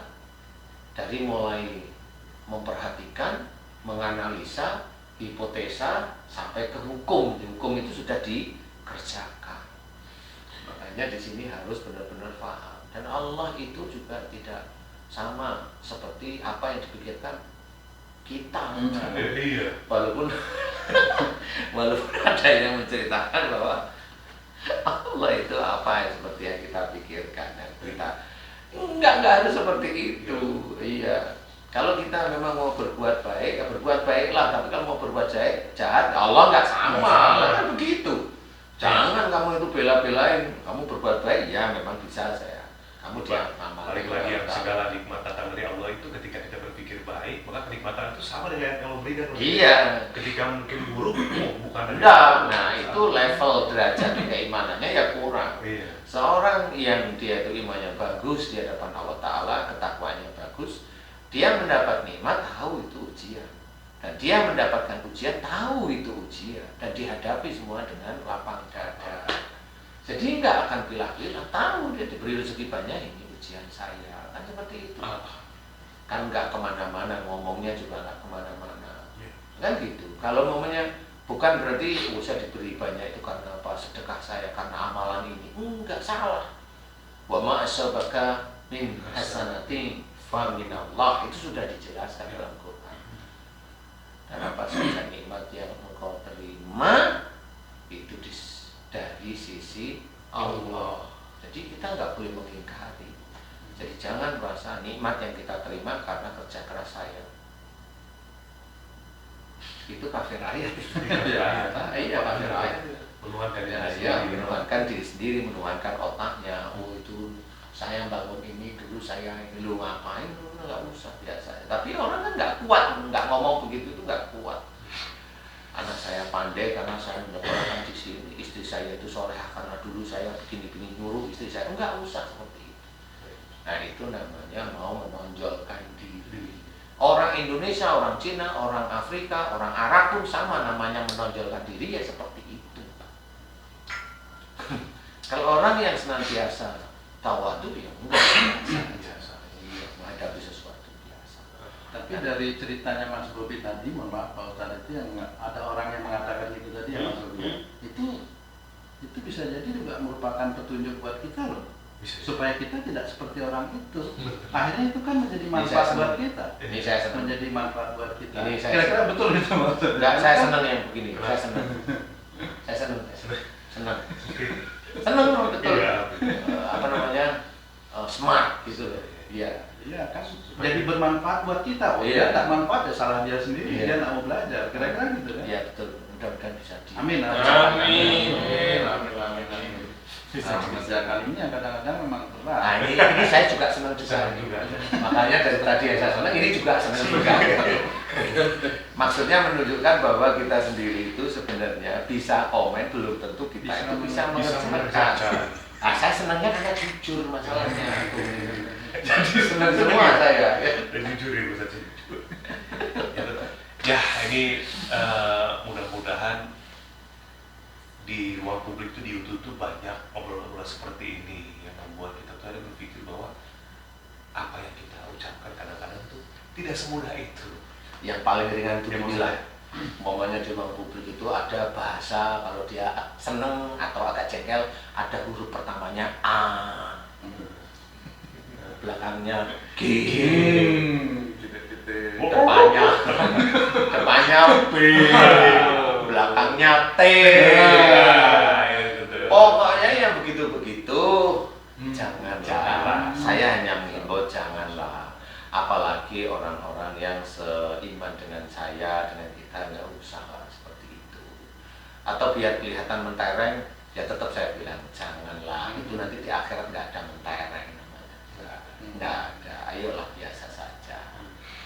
dari mulai memperhatikan, menganalisa, hipotesa, sampai ke hukum. Hukum itu sudah dikerjakan. Makanya di sini harus benar-benar paham. Dan Allah itu juga tidak sama seperti apa yang dipikirkan kita. Iya. Walaupun ada yang menceritakan bahwa Allah itu apa yang seperti yang kita pikirkan, dan kita enggak harus seperti itu. Iya. Kalau kita memang mau berbuat baik, ya berbuat baiklah. Tapi kalau mau berbuat jahat, Allah nggak sama. Kan begitu. Jangan kamu itu bela-belain. Kamu berbuat baik, ya memang bisa saya. Kamu dia amal. Balik lagi yang segala nikmat datang dari Allah itu ketika kita berpikir baik, maka kenikmatan itu sama dengan yang lo berikan. Iya. Ketika mungkin buruk, bukan Enggak, nah itu level derajat keimanannya ya kurang. Iya. Seorang yang dia itu imannya bagus di hadapan Allah Ta'ala, ketakwaannya bagus, dia mendapat nikmat tahu itu ujian. Dan dia mendapatkan ujian tahu itu ujian. Dan dihadapi semua dengan lapang dada. Jadi enggak akan pilah-pilah, tahu dia diberi rezeki banyak, ini ujian saya. Kan seperti itu. Kan nggak kemana-mana, ngomongnya juga nggak kemana-mana. Kan gitu. Kalau ngomongnya bukan berarti saya diberi banyak itu karena apa, sedekah saya karena amalan ini. Enggak, salah. Wa ma asabaka min hasanatin fa min Allah, itu sudah dijelaskan dalam Quran. Dan apa saja nikmat yang engkau terima itu dari sisi Allah. Jadi kita nggak boleh mengingkari. Jadi jangan merasa nikmat yang kita terima karena kerja keras saya. Itu kafir ayat. Iya, kafir ayat. Menuhankan menuhankan diri sendiri, menuhankan otaknya. Oh itu saya bangun ini dulu, saya ini lu ngapain? Lu nggak usah, biasa. Tapi orang kan nggak kuat, nggak ngomong begitu itu nggak kuat. Anak saya pandai karena saya menyekolahkan di sini. Istri saya itu solehah karena dulu saya begini-begini nyuruh istri saya. Enggak usah seperti itu. Nah itu namanya mau menonjolkan diri. Orang Indonesia, orang Cina, orang Afrika, orang Arab pun sama namanya menonjolkan diri ya seperti itu. Kalau orang yang senantiasa tawadu ya enggak biasa. Iya, menghadapi sesuatu biasa. Tapi dari ceritanya Mas Bobi tadi, mohon maaf Pak Ustadz, itu yang ada orang yang mengatakan itu tadi ya Mas Bobi, itu bisa jadi juga merupakan petunjuk buat kita loh, supaya kita tidak seperti orang itu. Akhirnya itu kan menjadi manfaat buat kita. Ini saya senang. Menjadi manfaat buat kita. Ini saya Kira-kira betul itu maksudnya? Enggak, saya senang yang begini. Saya senang. Saya senang. Senang. Senang betul. Apa namanya? Smart gitu loh. Iya. Iya kan, jadi bermanfaat buat kita. Oh, iya. Dia tak manfaat ya salah dia sendiri, Iya. dia nggak mau belajar. Kira-kira gitu kan? Iya betul. Mudah-mudahan bisa di. Amin. Nah, kerjaan ini yang kadang-kadang memang berat. Nah ini saya juga senang juga. Makanya dari tadi yang saya senang, ini juga senang juga. Maksudnya menunjukkan bahwa kita sendiri itu sebenarnya bisa komen, belum tentu kita itu bisa mengerjakan. Nah, saya senangnya karena jujur masalahnya. Jadi senang semua saya. Dan jujur ya Ustaz. Ya ini mudah-mudahan di ruang publik itu di YouTube tuh banyak obrolan-obrolan seperti ini yang membuat kita tuh ada berpikir bahwa apa yang kita ucapkan kadang-kadang tuh tidak semudah itu. Yang paling ringan itu beginilah. Umpamanya di ruang publik itu ada bahasa, kalau dia seneng atau agak jengkel, ada huruf pertamanya A, belakangnya G, depannya B, belakangnya T. Pokoknya yang begitu-begitu janganlah. Saya hanya mengimbau janganlah. Apalagi orang-orang yang seiman dengan saya, dengan kita, nggak usah seperti itu. Atau biar kelihatan mentereng, ya tetap saya bilang janganlah. Itu nanti di akhirat nggak ada mentereng namanya. Nggak ada. Ayolah biasa saja.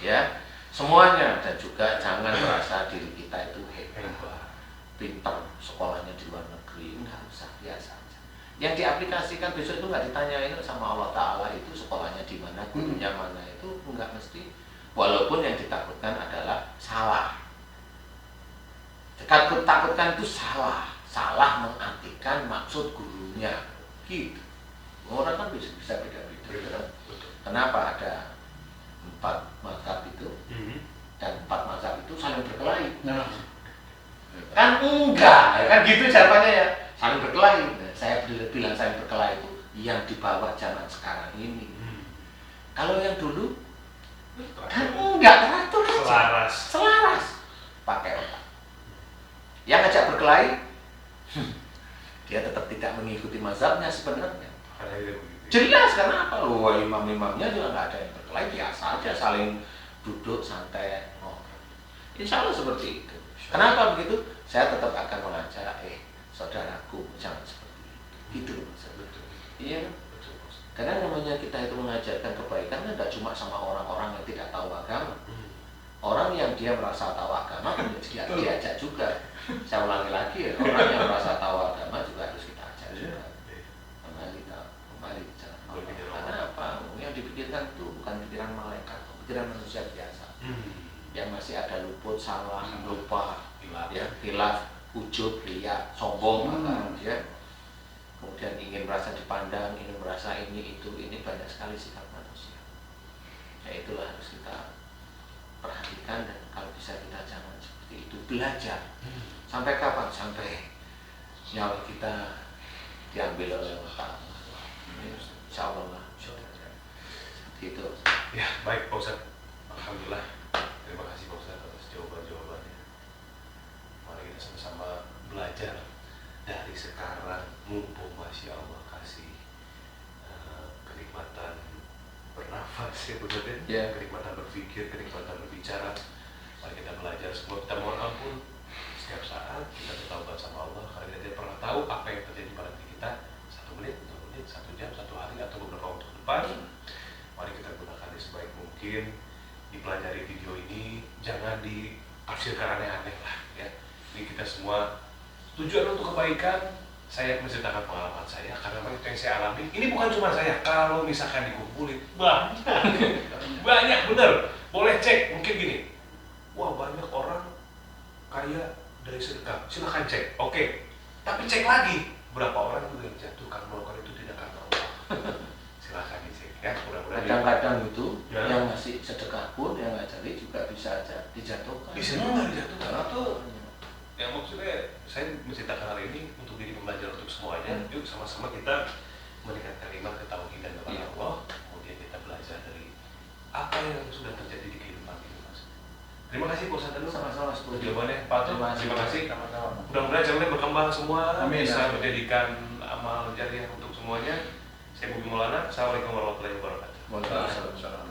Ya, semuanya. Dan juga jangan merasa diri kita itu hebat, pintar, sekolahnya di luar negeri. Nggak usah, biasa aja. Yang diaplikasikan besok itu nggak ditanyain sama Allah Ta'ala itu sekolahnya di mana, gurunya mana, itu nggak mesti. Walaupun yang ditakutkan adalah salah. Takutkan itu salah mengartikan maksud gurunya. Gitu. Orang kan bisa beda-beda. Kenapa ada 4 mazhab itu dan 4 mazhab itu saling berkelahi? Kan enggak, kan gitu jawabannya ya. Saling berkelahi. Nah, saya bilang saling berkelahi itu yang di bawah zaman sekarang ini. Kalau yang dulu kan enggak teratur aja. Selaras. Pakai otak. Yang ngajak berkelahi dia tetap tidak mengikuti mazhabnya sebenarnya. Jelas karena apa? Loh, imam-imamnya juga nggak ada yang berkelahi, biasa aja saling duduk santai ngobrol. Insya Allah seperti itu. Kenapa begitu? Saya tetap akan mengajak, saudaraku jangan seperti itu. Gitu maksudnya. Iya. Karena namanya kita itu mengajarkan kebaikan kan tidak cuma sama orang-orang yang tidak tahu agama. dia merasa tahu agama, diajak juga. Saya ulangi lagi ya, orang yang merasa tahu agama juga harus kita ajak juga. Kembali bicara Allah. Karena apa? Yang dipikirkan itu bukan pikiran malaikat, pikiran manusia biasa. Yang masih ada luput, salah, lupa, ya, khilaf, ujub, riya, sombong, ya. Kemudian ingin merasa dipandang, ingin merasa ini banyak sekali sikap manusia. Ya itulah harus kita perhatikan, dan kalau bisa kita jangan seperti itu, belajar. Sampai kapan? Sampai nyawa kita diambil oleh Allah. Insya Allah lah. Seperti itu. Ya, baik Pak Ustadz. Alhamdulillah. Terima kasih Pak Ustadz atas jawaban-jawabannya. Mari kita sama-sama belajar dari sekarang, mumpung Masya Allah kasih kenikmatan bernafas ya Bu Ustadz, kenikmatan berpikir, kenikmatan berbicara. Mari kita belajar semua, kita mohon ampun setiap saat, kita bertaubat sama Allah karena kita tidak pernah tahu apa yang terjadi pada diri kita 1 menit, 2 menit, 1 jam, 1 hari atau beberapa waktu ke depan. Mari kita gunakan sebaik mungkin. Dipelajari video ini, jangan ditafsirkan aneh-aneh lah ya. Ini kita semua tujuan untuk kebaikan. Saya menceritakan pengalaman saya karena itu yang saya alami. Ini bukan cuma saya, kalau misalkan dikumpulin banyak bener. Boleh cek, mungkin gini, wah banyak orang kaya dari sedekah, silahkan cek, oke. Tapi cek lagi, berapa orang juga yang jatuh karena melakukan itu tidak karena Allah. Silahkan dicek ya, mudah-mudahan. Kadang-kadang itu yang masih sedekah pun, yang ngajari juga bisa aja dijatuhkan. Bisa nggak dijatuhkan atau yang maksudnya saya menceritakan hal ini untuk diri pembelajar untuk semuanya. Yuk sama-sama kita meningkatkan iman, ketauhidan kepada Allah. Kemudian kita belajar dari apa yang sudah terjadi di kehidupan ini, Mas. Terima kasih Pak Ustadz dulu. Sama-sama. Jawabannya Pak Tuh. Terima kasih. Mudah-mudahan channelnya berkembang semua. Amin. Bisa menjadikan amal jariah untuk semuanya. Saya Bobi Maulana. Assalamualaikum warahmatullahi wabarakatuh. Waalaikumsalam.